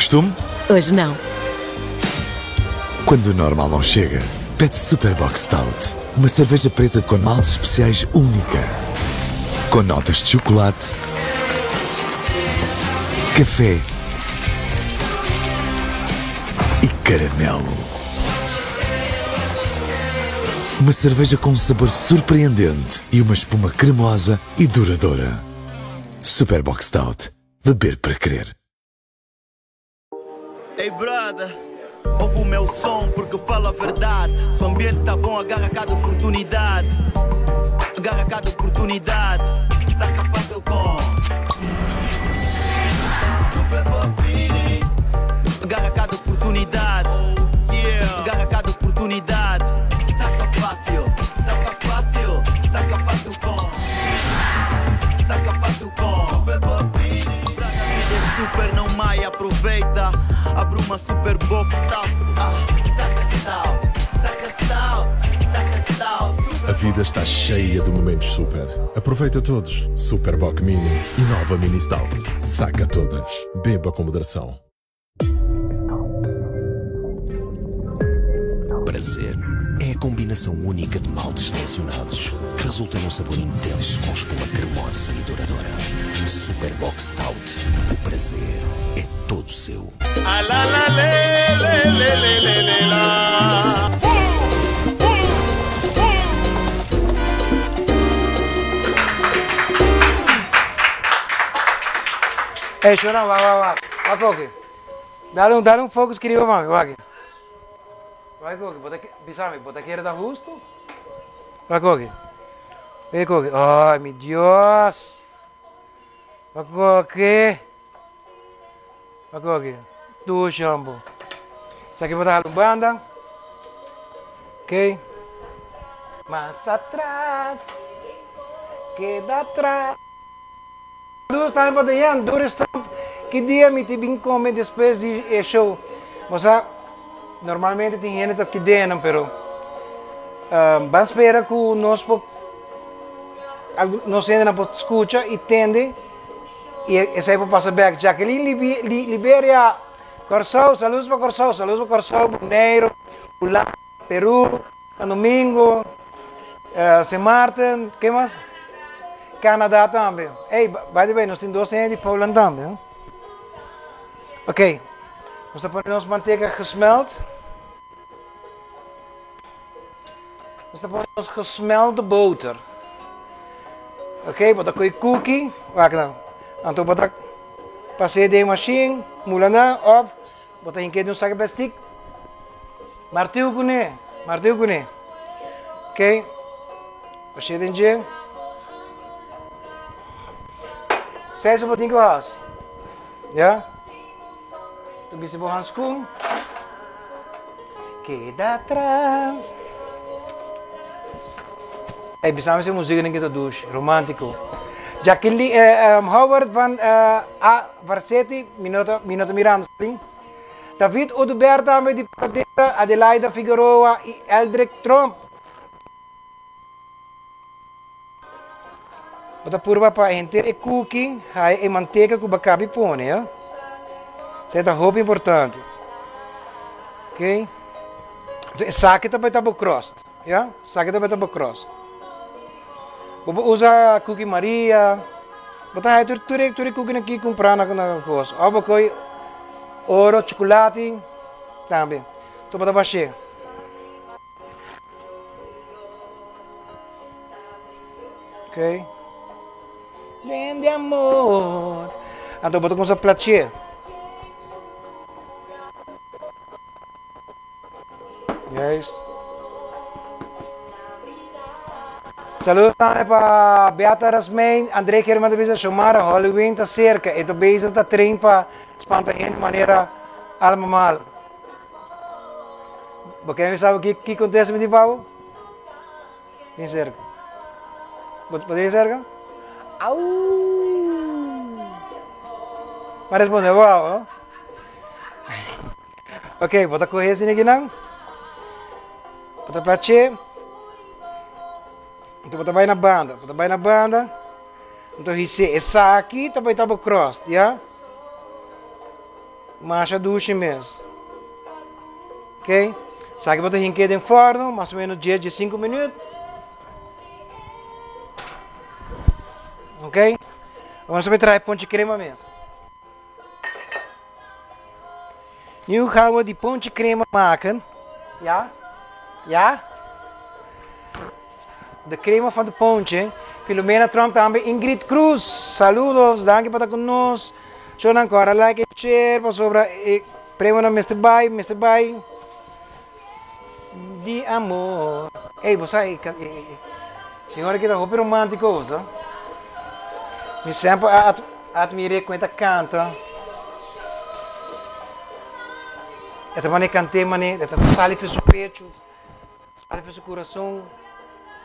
costume? Hoje não. Quando o normal não chega, pede Superbox Stout. Uma cerveja preta com maltes especiais única. Com notas de chocolate, café e caramelo. Uma cerveja com um sabor surpreendente e uma espuma cremosa e duradoura. Superbox Stout. Beber para crer. Ei, brother, ouve o meu som porque falo a verdade. Se o ambiente tá bom, agarra cada oportunidade. Agarra cada oportunidade. Saca fácil com Super Bobini. Agarra cada oportunidade. Yeah. Agarra cada oportunidade. Saca fácil com Saca fácil com Super Bobini. Super não mai, aproveita. Abre uma super box stout. Saca stout. A vida está cheia de momentos super. Aproveita todos. Superboc Mini e nova Mini Stout. Saca todas. Beba com moderação. Prazer é a combinação única de maltes selecionados que resulta num sabor intenso com espuma cremosa e duradoura. Superbox Stout. O prazer é todo seu. Ei, Chorão, vai, Coque. Dá um foco, querido, vai. Vai, Coque, bota aqui, da justo. Vai, Coque. Ei, Coque. Ai, meu Deus. Vai, Coque. Vai, Coque. Tu, Xambo. Isso aqui botar a banda. Ok? Mais atrás. Queda atrás. Duas também podem ir, duas que dia me tive comer depois de show. Mas normalmente tem gente que dentro, pero vamos esperar que nós ainda não escuta e tende e essa aí passa back. Jacqueline Liberia, Corsão, saludos para Corsão, Mineiro, Pula, Peru, Domingo, San Martin, que mais? Canadá também. Ei, by the way, nós temos 2 anos de Poland também. Hein? Ok. Nós estamos pondo nossa manteiga gesmeld. Nós estamos pondo nossa gesmelde boter. Ok, bota com cookie. Wacht dan. Então bota passei de machine, mula na, off. Bota em que de saco plastic. Martiu com né. Ok. Passei de gel. 6 of 10 glas. Ja? Tu bisa bawa handschoen. Queda atrás. Hey, bisa mesmo música nem kita douche, romântico. Jacqueline Howard van Varsetti, Minuto Miranda. David Oduberto de Padeira, Adelaida Figueroa e Eldrick Trump. Bota purva para enter e cookie, aí e manteiga que bacabi põe, né? Certa roupa importante. Ok? Saque também tá crust, já? Saque também tá crust. Usa cookie Maria. Bota aí tudo cookie aqui comprar na coisa. Ou coi ouro, chocolate, também. Tu bota baixo. Ok? De amor. Então bota com essa platinha. Yes. Saludos também para Beata Rasmein, André Kerman de Bisa Xomara, Halloween está cerca. E também está treino para espantar gente de maneira alma mal. Porque me sabe o que acontece com o pau? Bem cerca. Poderia cerca? Au! Mas respondeu, wow. Ok, bota correr assim aqui não. Bota platinha. Então bota vai na banda. Então esse aqui também está cross, já? Masha duche mesmo. Ok? Sabe que botar em forno, mais ou menos 10 de 5 minutos. Ok? Vamos trazer pão de crema mesmo. E o rabo de pão de crema maken. Ja? Ja? De crema van de pãoje. Filomena Trump também. Ingrid Cruz. Saludos. Danke por estar conosco. John ancora like e share. Por sobra. Premo na Mr. Bai. De amor. Ei, você. Senhora que está super romântico. Me sempre admirei quando canta. Esta maneira cantei, esta sale para o peito, sale para o coração,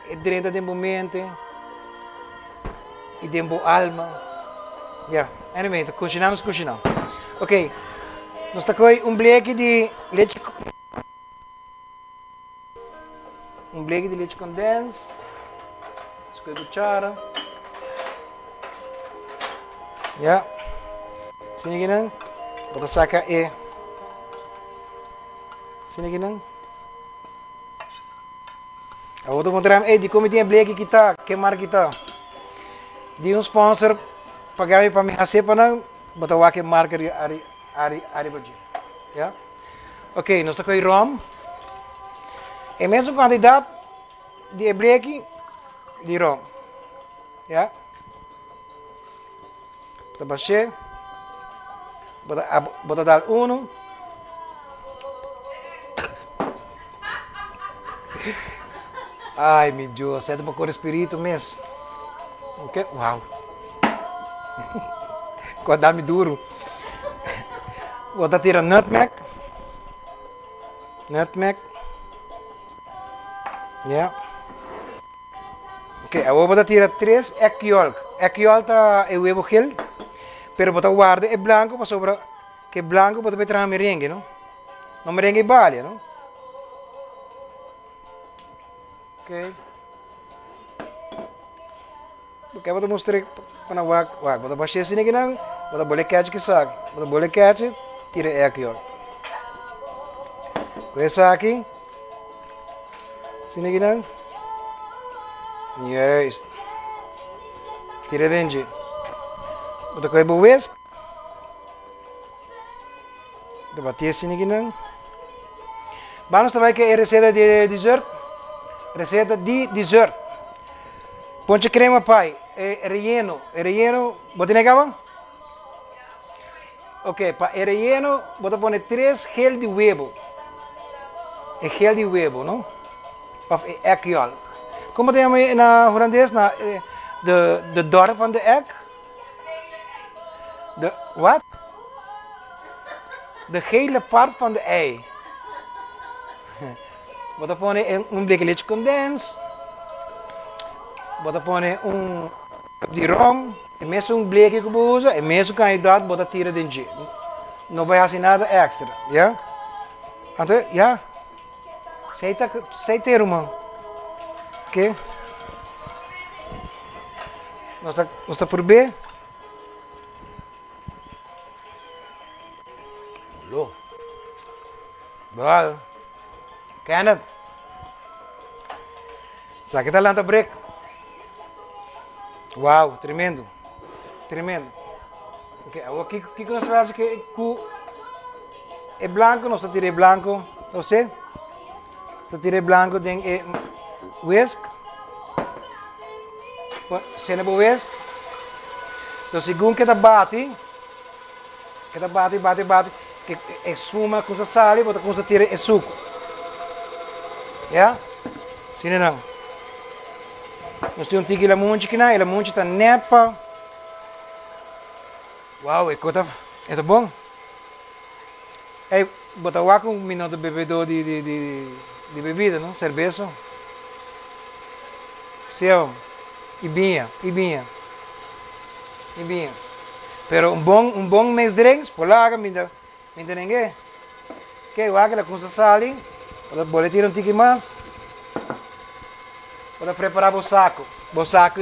é dentro do momento, e dentro da alma. Yeah, anyway, cozinhamos. Ok, nós temos bleque de leite. Bleque de leite condensado. Escolhe a cuchara. Yeah. Sini gini, kita saka Sini gini. Aku tu mostrar, di comitinha bleque kita, que marca kita. De sponsor, pagar para me fazer para botar o que marca ari baju. Yeah. Ok, nós temos rom. É mesmo quantidade de bleque de rom. Yeah. Bota baixar, bota dar uno. Ai, meu Deus, é para cor espírito mesmo. Ok? Uau! Acordar-me duro. Bota tira nutmeg. Yeah. Ok, agora bota tira 3 egg yolk. Egg yolk é o huevo gel. Pero bota guarda é branco para sobra que branco bota betra merengue, não? Não merengue balha, não? Ok. Ok, bota mostrar para wag, bota baixar assim aqui não, bota boleh catch que sabe, bota boleh catch, tira egg yolk. Coisa aqui. Assim aqui não. Yes. Tira dentro. Bota koi whisk. Debater assim aqui não. Vamos também que é receita de dessert. Pão de crema pai, é relleno. Bota negava? Ok, para relleno, bota pôr 3 gel de huevo. É gel de huevo, não? Of egg yolk. Como tem na holandês na de dor van de egg? De wat? De gele part van de ei. Bota pôr bleque leite condensado. Bota pôr de rum. É mesmo bleque que você usa. É mesmo quantidade, bota tira dentro. Não vai fazer nada extra, yeah? Então, yeah. Sei ter uma. Ok? Nós está por B. Alô? Bora. Kenneth. Sabe que está lá no break? Uau, tremendo. Ok, agora o que nós fazemos que é branco, nós tiramos branco, você? Nós tiramos branco de whisk. Cena o whisk. Então, segundo que está bate, que esfuma com a sal e bota com a tira e suco. Yeah? Sim, não. Nós temos aqui a monte que não, a monte está nepa. Uau, é bom. Aí, bota o água com um minuto de bebedor de bebida, não? Cerveja. Seu. E binha. Pero um bom mês de drinks, por lá, minta ninguém. Que o água com sal, pode tirar um tique mais. Pode preparar o saco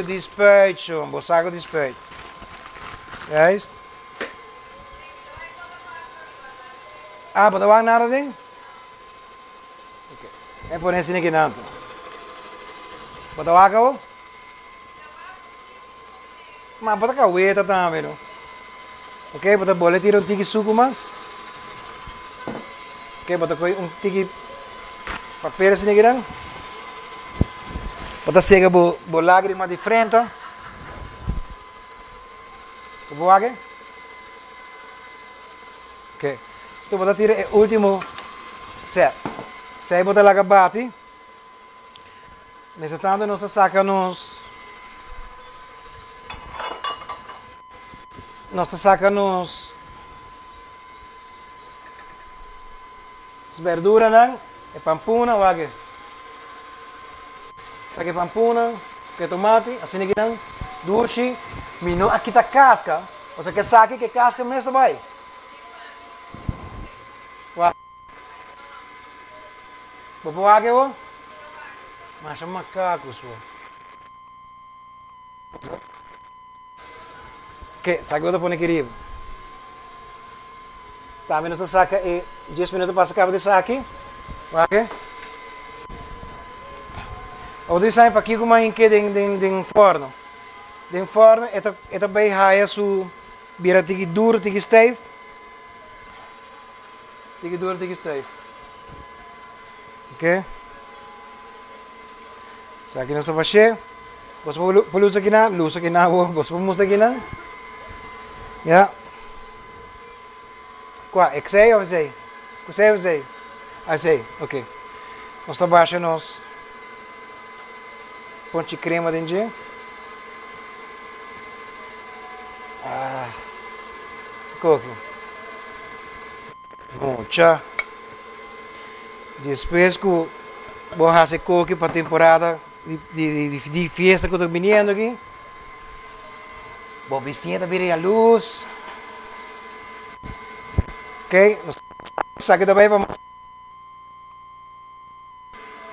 de despecho, É isso? Ah, bota wang nada ding? Ok. É por esse aqui nanto. Bota wang ako? Mas bota kaweta também, não? Ok, bota bola tira um tiki suco mas. Ok, bota um tiki papel assim aqui não? Bota cega bo lágrima de frente. Boa aqui? Ok. Então bota tira o último set. Se aí bota lá que bate. Nesse tanto nós saca nos verduras não? É pampuna ou aqui? Saque pampuna, que tomate, assim aqui não? Doce, mino aqui tá casca. Ou seja, que saque que casca mesmo vai. Vou aqui ó. Mas é macaco só. Ok, saque outra põe aqui. Também nós saca e 10 minutos para sacar de saque. Ok? O design para aqui como é que den forno. Den forno é também raia su bira tiki duro tiki stijf. Tiki duro tiki stijf. Ok? Saque nós para cheio. Você pode usar aqui na, luz aqui na, você pode mostrar aqui na. Ja. Qua, ik zei of zei? Ik zei of zei? Ah, zei, ok. Nós trabalhamos nos ponte crema dentro. Ah, coque. Mucha. Depois que vou fazer coque para a temporada de festa que eu estou vindo aqui. Vou vestir a luz. Ok, saque também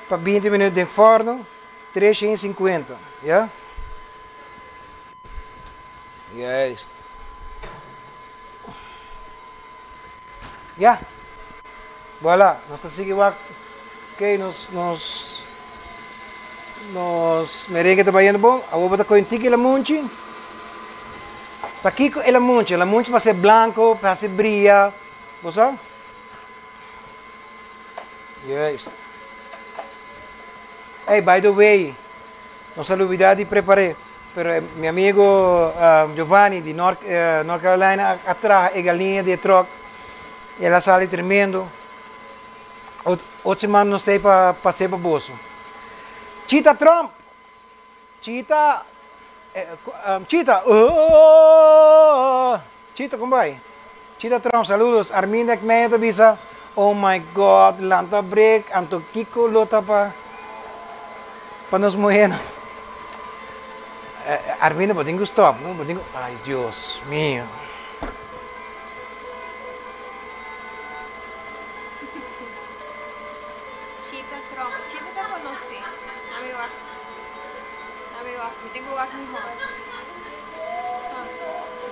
para 20 minutos de forno, 350, yeah? Yes. Yeah. Voilà, nós estamos seguindo, ok, nos merengue também é bom, agora botar com um tique e lamunchi. Para aqui é lamunchi vai ser branco, para ser brilha. Você? Yes. Hey, by the way, não se olvidar de preparar, pero meu amigo Giovanni de North Carolina atrás a galinha de troca, e ela sai tremendo. Outra semana nós temos para passear para o bolso. Cheetah Trump, Cheetah, Cheetah, Cheetah, como vai? Cheetah Trump, saludos. Arminda Kmeya Tabisa. Oh my God, lanta break, anto Kiko lota pa nos morrer. Arminda, botinho stop, não? Botinho. Ai, Deus mío. Cheetah Trump, Cheetah te conocí. Amigo, tengo aqui.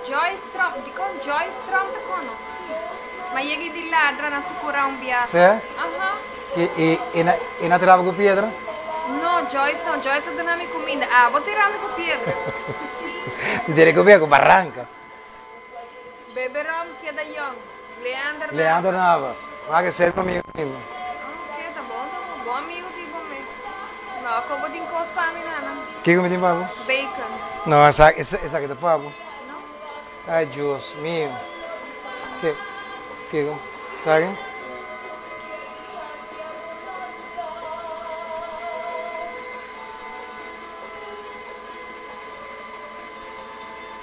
Joyce Trump, dico Joyce Trump te conosco. Ma ieri di ladra na sicura un viaggio. Sì? E na tirava com pedra? No, Joyce não, Joyce é dando comida. Ah, vou tirando com pedra. Tirei com barranca. Beberam que é da Young. Leandro Navas. Vai que serve comigo. Ok, tá bom. Bom amigo tipo mesmo. Não, acabou de encostar a menina. O que me tem pago? Bacon. Não, essa aqui tá pago. Ai, Deus mío. Que sabe?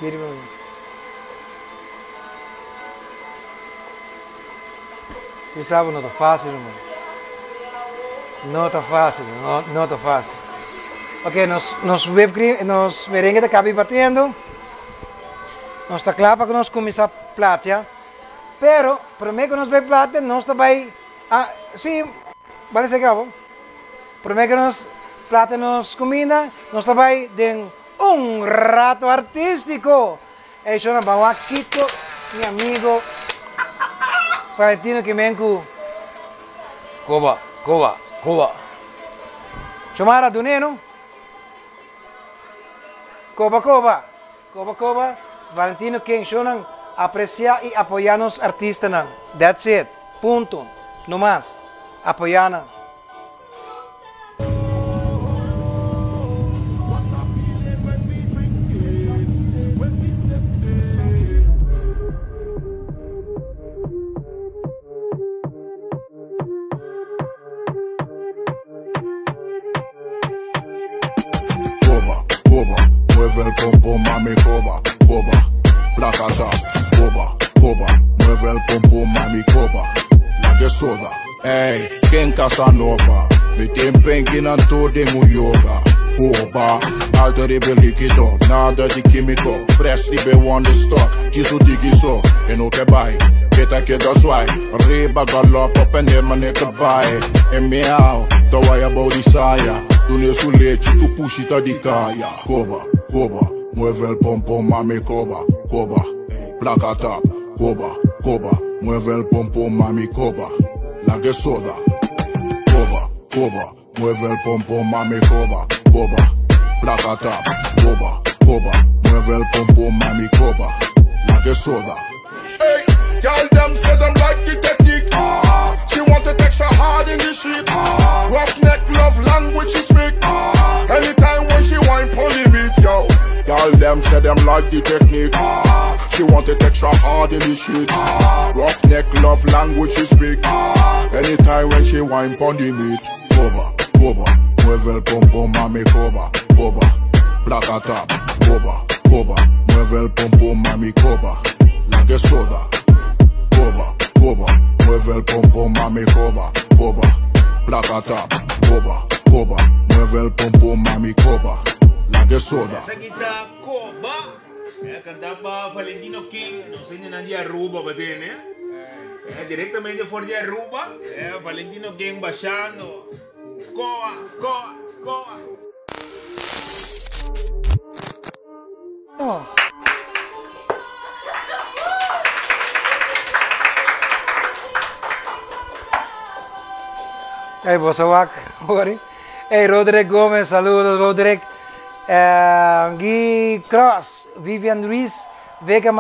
Vire para mim. Você sabe, não tá fácil, irmão. Não tá fácil, não tá fácil. Ok, nos merengue tá acabando batendo. Nós está claro para que nós começar a platear. Pero, primeiro que nós vai platear, nós também... Ah, sim, vale ser gravo. Primeiro que nós platear nos comida, nós também tem rato artístico. E eu vamos aqui com meu amigo Valentino Kimenku. Koba. Chumara Duneno. Koba. Valentino King Shonan apreciar y apoyarnos artistas. That's it. Punto. No más. Apoyarnos. Mueve el pompo, mami, coba, placata, coba, mueve el pompo, mami, coba, la que soda, ey, Ken Casanova, mi tempenkin en todo de yoga, coba, alter de líquido, nada de químico, press de one de stock, jisu digi so, en o que vai, beta que da swai, riba galopa, pender maneca vai, e miau, tawaya body saya, tu ne su leche, tu pushita di kaya, coba, mueve el pompom, mami, coba, placata, coba, mueve el pompom, mami, coba, la que soda, coba, mueve el pompom, mami, coba, placata, coba, mueve el pompom, mami, coba, la que soda. Hey, y'all them say them like the technique. She want it extra hard in the sheet. Roughneck love language she speak. Anytime when she whine pon the beat, yo. Y'all them say them like the technique. She want it extra hard in the sheet. Roughneck love language she speak. Anytime when she whine pon the beat. Coba, mueve el pompom, mami, coba, placata, coba, mueve el pompom, mami, coba, la que soda. Coba, mueve el pompom, mami, coba, placata, coba, mueve el pompom, mami, coba, la que soda. Essa aqui tá Coba, cantar para Valentino King, não sei de nada de Aruba, né? Diretamente fora de Aruba, Valentino King baixando, Coa. Oh. Hey, Bosawak, hey, Roderick Gómez, saludos, Roderick. Guy Cross, Vivian Ruiz, Vega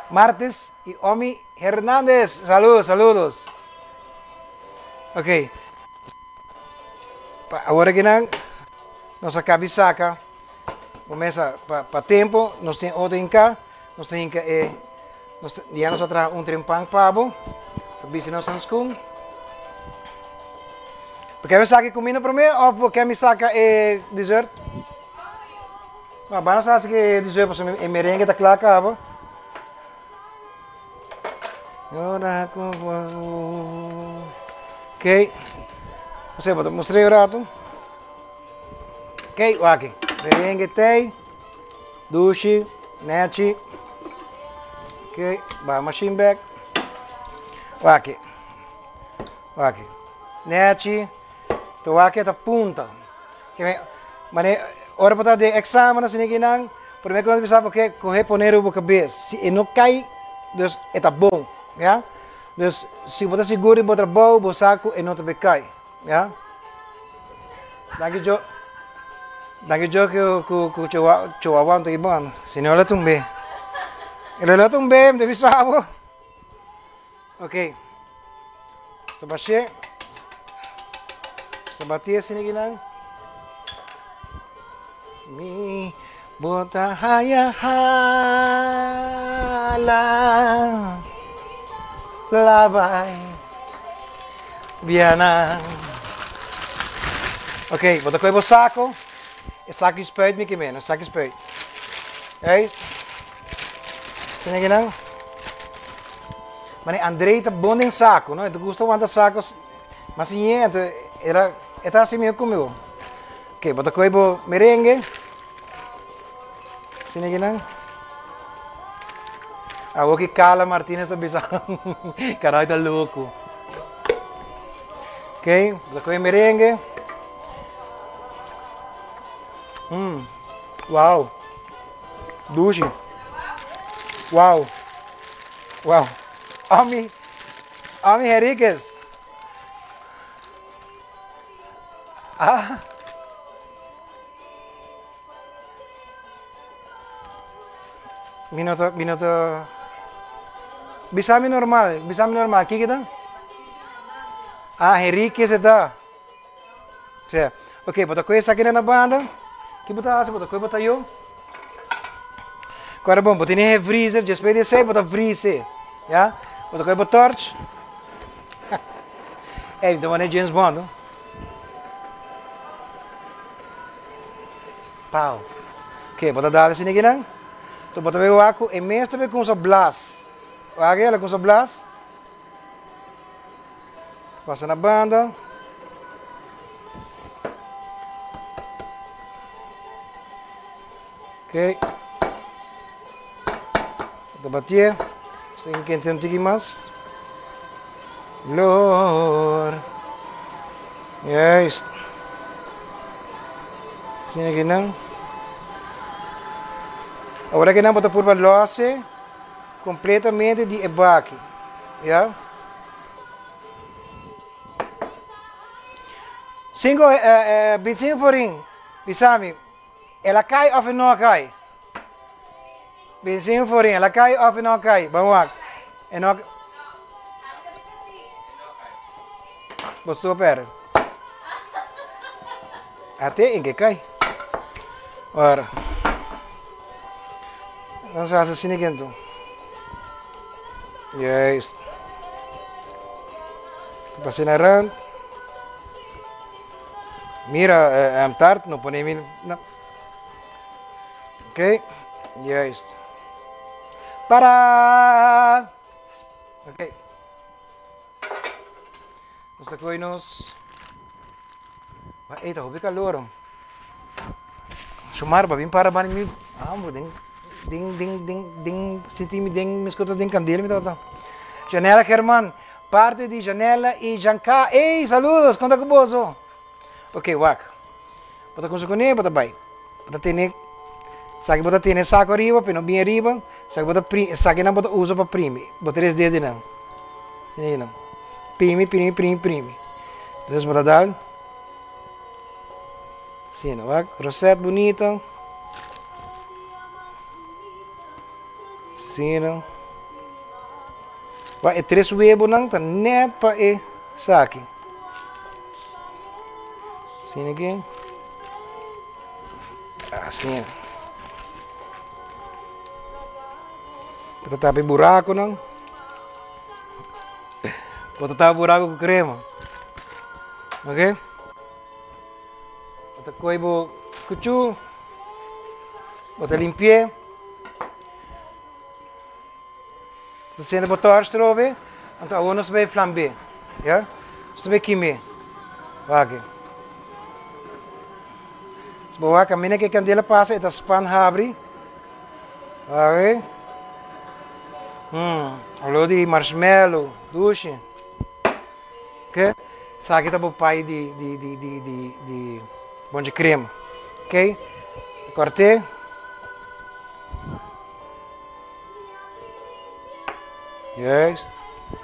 Martes y Omi Hernández, saludos. Ok. Agora que não, nossa cabeça, começa para tempo, nós temos outro em cá, nós temos que, já nós traz trempang pabo, sabe se nós estamos com. Quer me sacar comida para mim ou quer me sacar dessert? Mas vamos fazer que dessert para merengue da claca, ok. Você pode mostrar o rato. Ok, aqui. Merengue tem. Dushi, neti. Ok, vai machine bag. Aqui. Neti. Então aqui é a punta. Mas hora para de exame assim que não. Primeiro quando pensar porque correr poner o cabeça. Se não cai, dus é bom, já? Dus se você segura e botar bom, o saco e não te cai, já? Daqui jo que o chihuahua não bom. Se não ele tumbe. Ele tumbe, me deve saber. Ok. Está baixo. Batia sini ginang. Mi bota haya hala labai biana. Ok, bota coi saco. E saco spuit mi menos, saco spuit. É isso. Sini ginang. Mas Andrei tá bom em saco, não? Tu gosta de sacos, mas sim, era assim mesmo comigo. Ok, bota coibo merengue. Sini ginang. Ako que Carla Martinez sa bisa. Caralho, tá louco. Ok, bota coibo merengue. Uau. Dushi. Uau. Omi Ami Henriquez. Ah. Minuto. Bisami normal. Aqui que tá? Ah, Henriquez está. Sim. Ok, bota coisa aqui na banda. Que bota eu. Agora bom, bota nem freezer, já espera de bota freezer. Já? Bota coisa torch. Então é James Bond, não? Pau. Ok, bota dar assim aqui não? Então bota ver o água e mesmo também com o blast. O água ela com o blast. Passa na banda. Ok. Bota bater. Tem que entender um pouquinho mais. Lord. Yes. Assim aqui não. Agora que não bota por losse completamente de ebaque, já? 25 forinhos, Bisami, ela cai ou não cai? 25 forinhos, ela cai ou não cai? Vamos lá. Você pera. Até em que cai? Ora. Vamos fazer assim aqui então. Yes. Passei na rand. Mira, é tarde, não põe mil. Não. Ok. Yes. Para. Ok. Basta ko nos. Eita, hubi calor. Sumar ba bim para ba ni. Ah, mo ding, senti-me me escuta ding candela me tá. Janela Herman, parte de janela e Janka. Ei, saludos, conta com bozo. Ok, wak. Bota com socone, bota bai. Bota tene, sabe bota tene saco arriba, pero bem arriba, sabe bota sabe não bota usa para prime. Bota 3 dedos não. Sim, não. Prime. Então bota dar. Sim, não, wak. Rosette bonito. Sim, não. Vai, 3 webo não, tá net para e saque. Sim, aqui. Assim. Bota tapar buraco não. Bota tapar buraco com crema. Ok? Bota coibo cuchu. Bota limpar. Você não botou arstrove, então nós vai flamber, já? Você vai queimar, vai. Se boa caminha que candela passa, esta span abre, vai. Olho de marshmallow, doce, ok? Sabe que tá bom pai de bom de crema, ok? Cortei. Yes,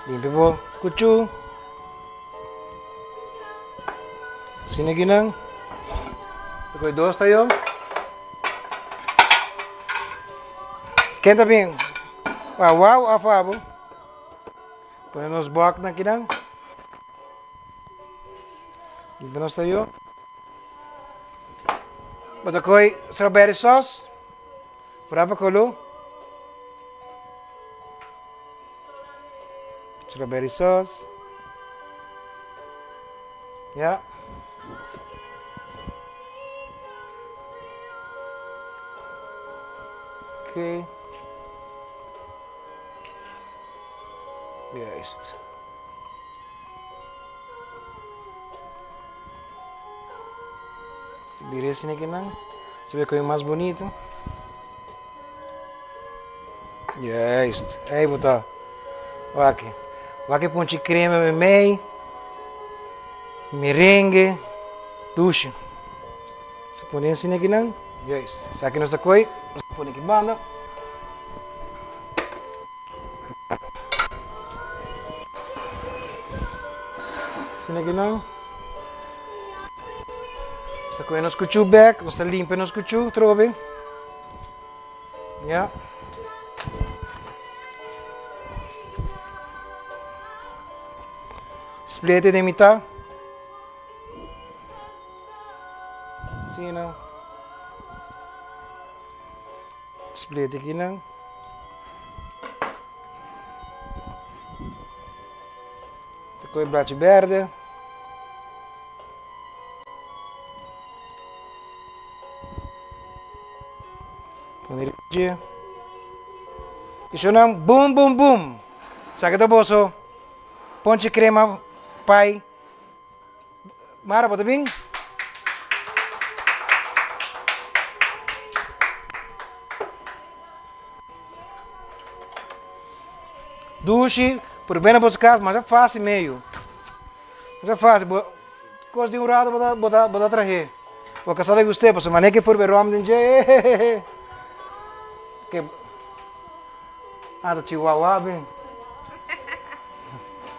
limpa po kuchu. Sini ginang. Depois 2 tayo. Quenta bem. Wow, afabo. Põe nos bok na ginang. Limpa nos tayo. Bota koi strawberry sauce. Berapa kilo? Strawberry sauce. Yeah. Okay. Yes. Virei assim aqui não. Você vê que é mais bonito. Yes. Aí botar. Aqui. Aqui ponte crema meio. Merengue. Duche. Você põe assim aqui não. Yes. Isso aqui nossa coi. Você põe aqui banda. Assim aqui não. Está coendo os cuchu back, está limpa nos cuchu, trove. Yeah. Split de metà. Sim, não. Split aqui não. Con il braccio verde. Con energia. Isso não, boom, boom, boom. Saca da bolso. Ponte crema, pai. Mara, bota bem? Duche. Por bem na vossa casa, mas é fácil meio. Mas é fácil. Coisa de um lado, botar trazer. Vou caçar de você, porque mané que por ver o homem de que tá chihuahua bem.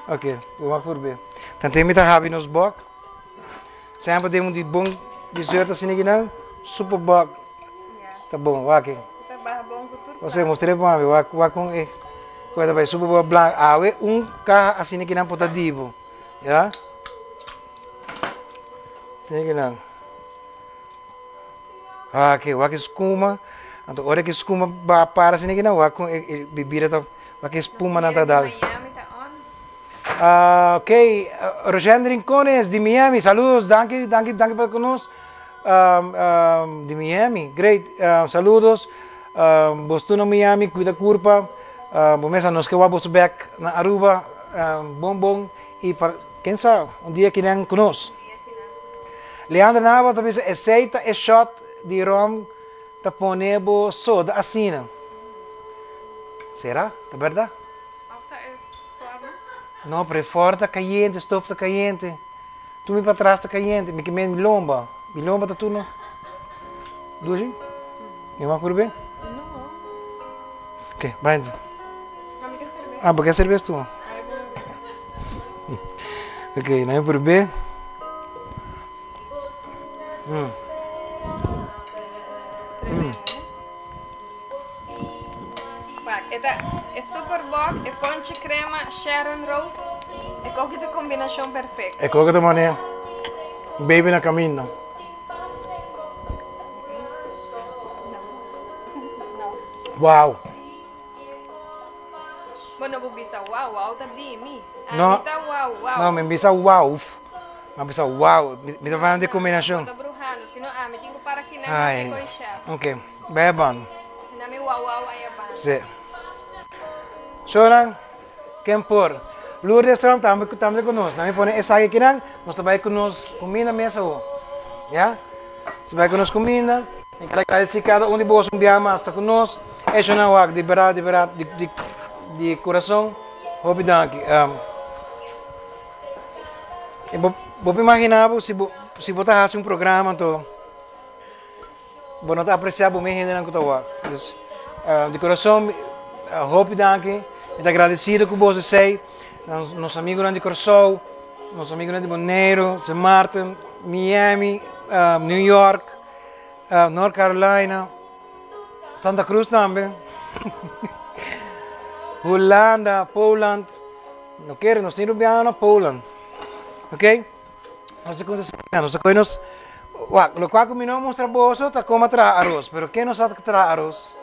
Ok, vamos por ver. Tentei me dar nos boc. Sempre tem de bom dessert assim que não. Super boc. Tá bom, ok. Você mostrei para mim, vai com coisa vai super branco, awe carro assim que não potativo, já? Assim que não. Ok, o que escuma, então hora que escuma para assim que não, o que bebida tá, o que espuma não tá dado. Ok, Rogério Rincones de Miami, saludos, danke para conosco, de Miami, great, saludos, Boston Miami, cuida curva. Bomesa nos que vamos back na Aruba, bom e para quem sabe dia que nem conosco. Leandro Nava talvez aceita e shot de rum tá ponendo soda assim. Será? É verdade? Não, para fora tá caliente, stop tá caliente. Tu me para trás tá caliente, me que me lomba tá tu não? Duzi? E mais por bem? Não. Ok, vai. Ah, porque é cerveja tu? Ok, não é por B. É super bom, é ponche crema Sharon Rose. É qualquer combinação perfeita. É qualquer maneira. Baby na caminho. Uau! Bueno, bisa wow tá de mim. Não, wow. Não, me bisa wow. Me bisa wow. Me tá falando de combinação. Tô brujando, senão me tenho para aqui na minha ok, bem bom. Na minha wow aí é bom. Sim. Shona, quem por? Lourdes restaurante estamos conosco. Não me põe essa aqui não. Nós vai conosco comida mesa o. Já? Você vai conosco comida. E agradecer cada um de vocês um dia mais está conosco. É Shona Wag de verdade de coração, hobby danke. Vou imaginar se você faz um programa, então, vou não apreciar o meu gente não cotoa. De coração, hobby danke. Estou agradecido com você sei, nossos amigos de Corsol, nossos amigos de Bonaire, St. Martin, Miami, New York, North Carolina, Santa Cruz também. Holanda, Poland, não quero, nós temos na Poland, ok? Nós conhecemos, o qual que não mostra bolso, tá como tra arroz, pero quem não sabe que tra arroz?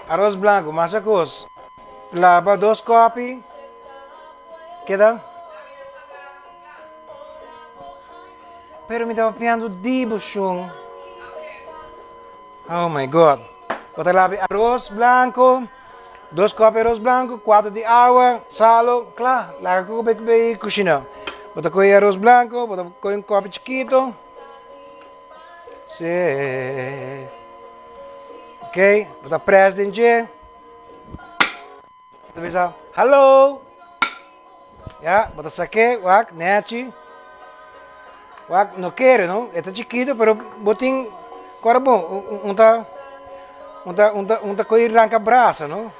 Arroz branco, mas a coisa, lava 2 copos, queda? Pero me estava piando de buchão. Oh my God, bota lava arroz branco. 2 copos de arroz branco, 4 de água, sal, claro, larga com o cozinhar. Bota com arroz branco, bota com copo chiquito. Sim. Ok, bota presidente. Bota hello. Já, bota saque, wak, nechi. Wak, não quero, não? É chiquito, pero botin, agora bom, tá com arranca braça, não?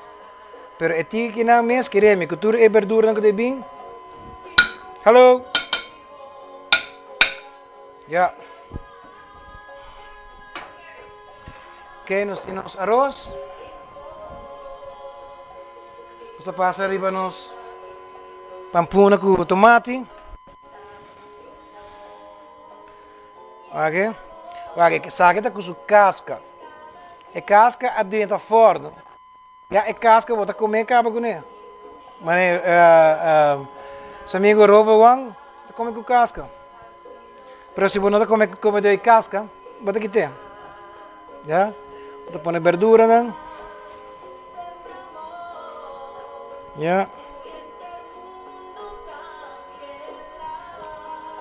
Pero é ti que não mesmo queremos, cultura e verdura não que bem. Hallo. Ya. Ok, nós temos arroz. Nós passa arriba nos pampuna com tomate. Ok? Ok, sabe que com sua casca. É casca adentro fora. Já é casca, vou comer acaba com ele. Mas se amigo rouba o come com casca. Pero se você não come de casca, bota aqui tem. Já? Bota põe verdura, né? Já.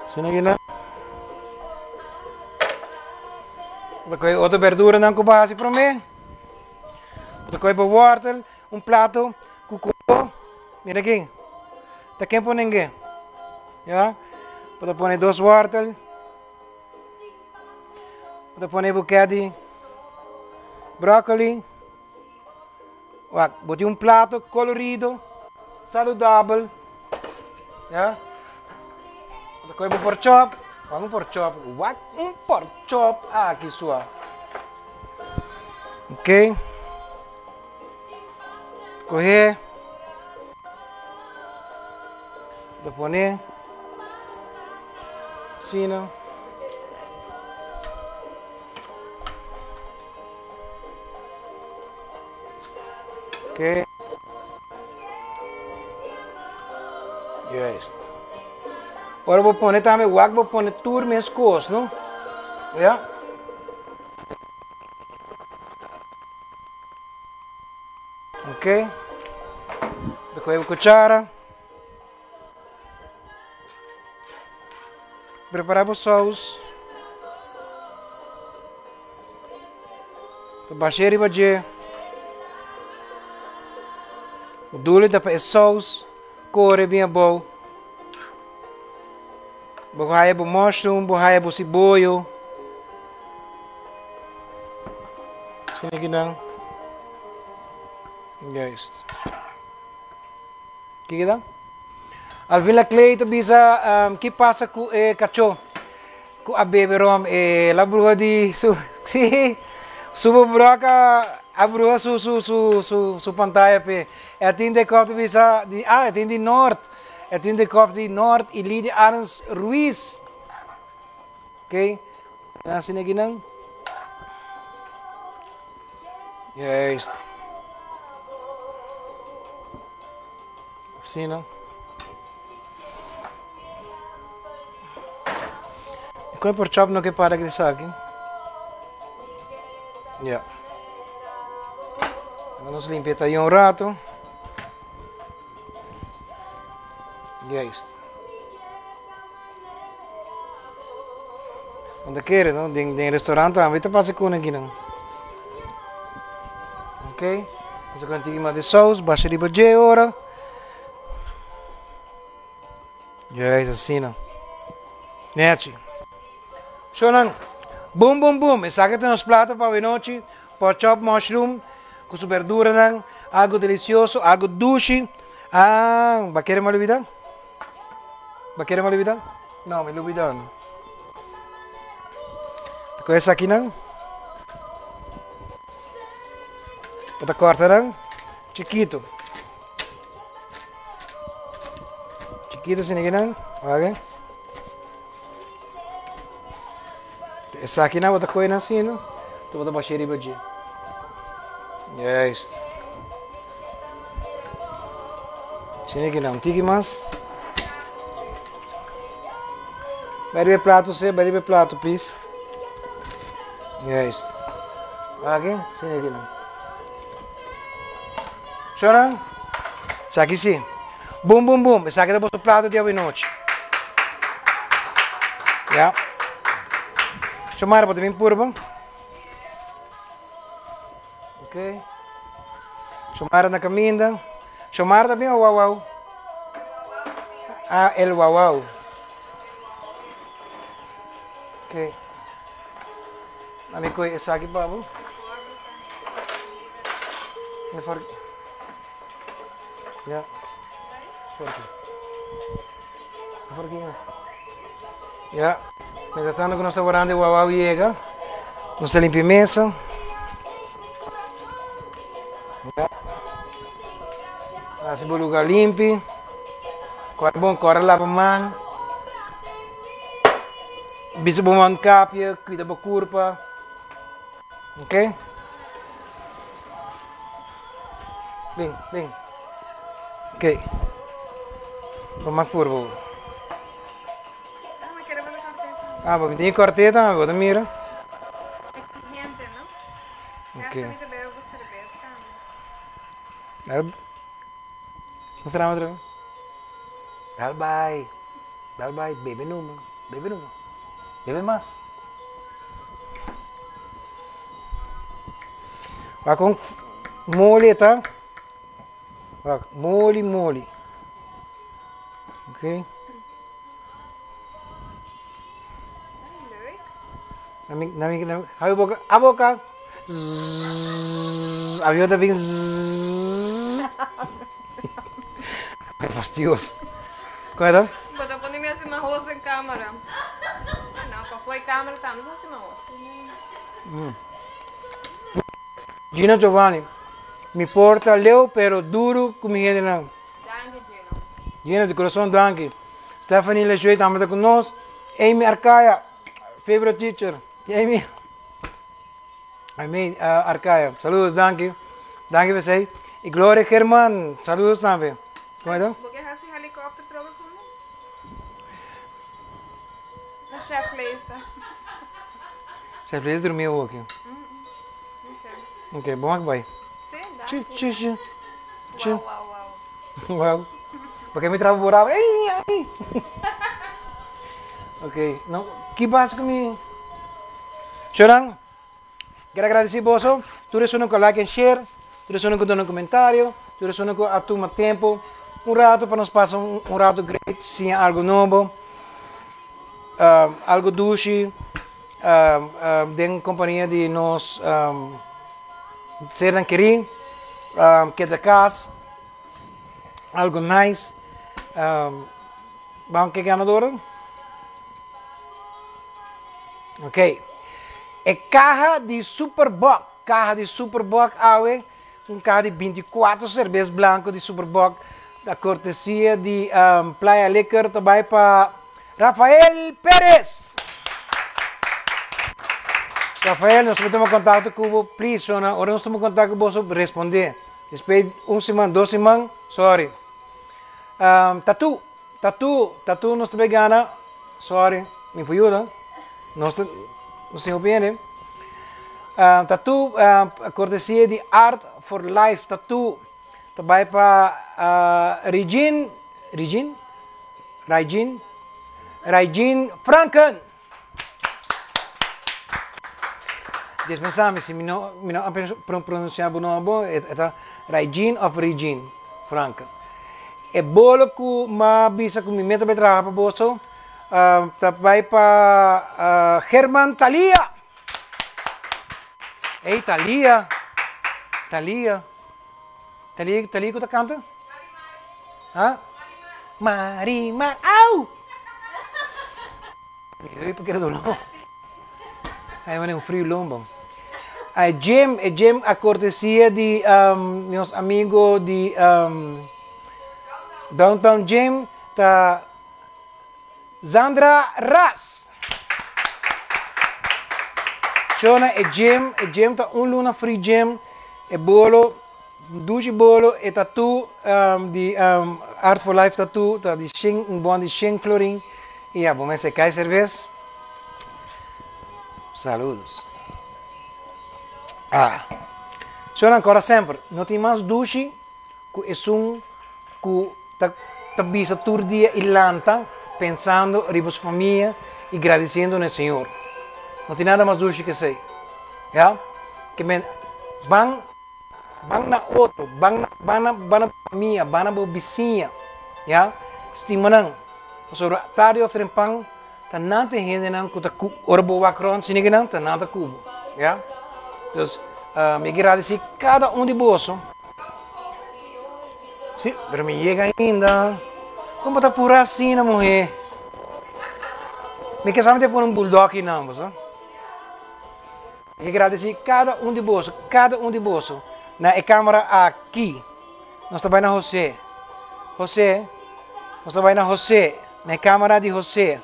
Sini aqui, né? Bota outra verdura, não com base para mim. Bota coi para wortel, prato com coco. Mira aqui. Tá quem põe ninguém. Já? Bota põe 2 wortel. Bota põe buquê de brócoli. Bota prato colorido, saudável. Já? Bota coi para pork chop. Vamos pork chop. Pork chop. Aqui sua. Ok. Correr. Vou poner. Assim. Ok. Juist. Agora vou pôr também o água, vou pôr tudo minhas coisas, não? Já? Ok. Depois a cuchara. Preparar o sauce. Baixar e baixar. O dule da sauce. Corre bem bom. Borraia o mushroom, borraia o ceboio. Sim, aqui não. Juist. Kijk dan? Alvin kleed bisa que passa com cachorro, com a bebê rom la brua di si subo broca a brua su pantalla pe atende kop bisa di atende norte atende kop di norte e Lidi Arns Ruiz. Ok? Assim aqui não? Juist. Assim não? Come por chop no que para que sa aqui. Yeah. Vamos limpar aí rato. E é isso. Onde quer, não? Tem restaurante, também te passa com aqui não. Ok? Você continua mais de sauce, baixa de budget ora. E é isso assim não. Nete. Shonan, boom boom boom, saca nos pratos para a noite, pork chop mushroom, com sua verdura, não? Algo delicioso, algo doce. ¿Va querer me olvidar? ¿Va querer me olvidar? No, me lo olvidaron. ¿Te coges aquí, no? ¿Te cortarán? Chiquito. Chiquito, sin que ¿vale? Essa aqui não vou comer assim, não? Então vou baixar e baixar. É isso. Sim, aqui não. Tique mais. Vai prato, você vai prato, please. É isso. Aqui, sim, aqui não. Chora? Essa aqui sim. Boom, boom, boom. Essa aqui é o prato de hoje noite. Yeah. Chamar para também purba. Ok. Chamar na caminha. Chamar também o uau. El uau. Ok. Amigo, essa aqui para você. É forte. Já. Forte. por aqui. Já. Mientras tanto que nós estamos orando, o Uau chega. Nós limpamos a mesa. Já. Assim o lugar limpo. Corre bom, corre lá para a mão. Bisa bom man capia, cuida da curva. Ok? Bem. Ok. Vamos por favor. Ah, porque tem corteta, agora mira. Exigente, não? Ok. Gasta Mostrar outra vez. Dale bye, bebe numa. Bebe mais. Vai com molho, tá? Vai, molho. Ok? Leuk. A boca. Avião também. É fastidioso. Qual é, tá? Botou para mim assim uma roça em câmera. Não, para foi câmera, tá, mas assim uma roça. Gino Giovanni, mi porta leu, pero duro como gente não. Danke, Gino. Gino, de coração, danke. Stephanie Lejoy também com nós. Amy Arcaia, favorite teacher. Amy. Arcaia, saludos, danke. Danke você. E Glória Germán, saludos também. Como é que Porque esse helicóptero troca comigo? A chefe lista. Chefe lista dormiu aqui. Ok, bom que vai. Sim, dá. Uau. Porque me trava bravo. Ai. Ok, não. Que básico me. Choran. Quero agradecer você. Tu ressonou com like e share. Tu ressonou com um comentário. Tu ressonou com a tua tempo. Rato para nós passar rato great. Sim, algo novo. Algo doce. De companhia de nós. Serem queridos, que da casa, algo nice. Vamos que ganadora? Ok. É carro de Superboc. Carro de Superboc, um carro de 24 cervejas brancas de Superboc, da cortesia de Playa Liquor, também para Rafael Pérez. Rafael, nós temos contato com você, please, Sona. Ora, nós temos contato com você para responder. Depois, 1 semana, 2 semanas, sorry. Tatu, nós também ganhamos, sorry, me ajuda. Nós temos opinião. Tatu, a cortesia de Art for Life, tatu. Também para Regine Franken. Just pensame, se me não pronunciar o nome, é Regine of Regine Franken. É bolo que uma bisa que me mete para trabalhar para você. Também para Germán Thalia. Ei, Thalia que tá canta? Hã? Marimar. Au! Eu porque era dolor. Aí eu frio lombo. A Jim, a cortesia de meus amigos de Downtown Jim, tá Zandra Ras. Shona e Jim tá luna free Jim, e bolo, duji bolo e tatu de Art for Life tatu, tá de Xing, bom de Xing Florin. E a bom se cai cerveja. Saludos. Sono ancora sempre, não tem mais duche que é que tá bisa todo dia e lanta pensando em sua família e agradecendo ao Senhor. Não tem nada mais duche que sei. Ja? Que van na outro, van na família, van na vizinha. Ja? Stimulan. Sobre tarde of trempang tanante hindi nang kuta orbo wakron siniginang tanante kubo. Ja? Dus me agradeci cada de bolso. Sim, pero me llega ainda. Como tá por assim, mulher? Me casamento por um bulldog em ambos. E agradecer cada um de bolso. Na câmera aqui. Nós trabalhamos na José. Nós trabalhamos na José. Na câmera de José.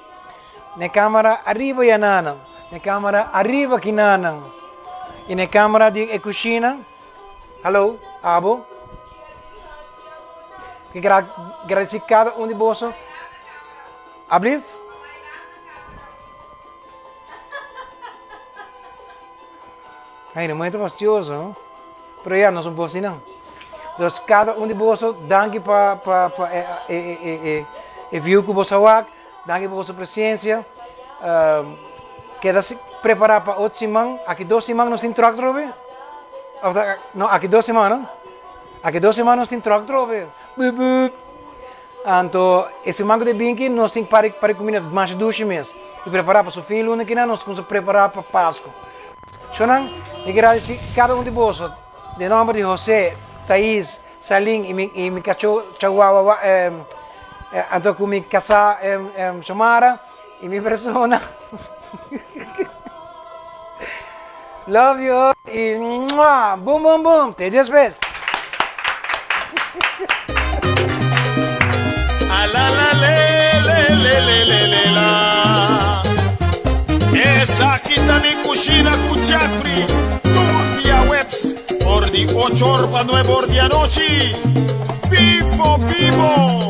Na câmera arriba e nana. Na câmera arriba aqui nana. E na câmera de cozinha. Alô, abo. E agradecer cada um de bolso. Abrir. Ai, não é muito fastidioso, não? Mas já, não somos assim, não. Então, cada um de bolso, danke para viu que você vai, danke para vossa presença. Queda se preparar para outra semana. Aqui 2 semanas nós temos troca, não, aqui 2 semanas. Aqui 2 semanas nós temos troca, então, esse mango de binque nós temos para comer mais de 2 meses. E preparar para o fim de luna, que nós vamos preparar para Páscoa. Chonan, e agradecer cada um de bolso. De nome de José, Thaís, Salim e mi cachorro, Chihuahua, então com mi casa, Samara e minha persona. Love you e boom, boom, boom. Te despes. Essa aqui também cozinha com Chapri. Turquia Webs. Por de 8 horas para 9 horas da noite. Vivo, vivo.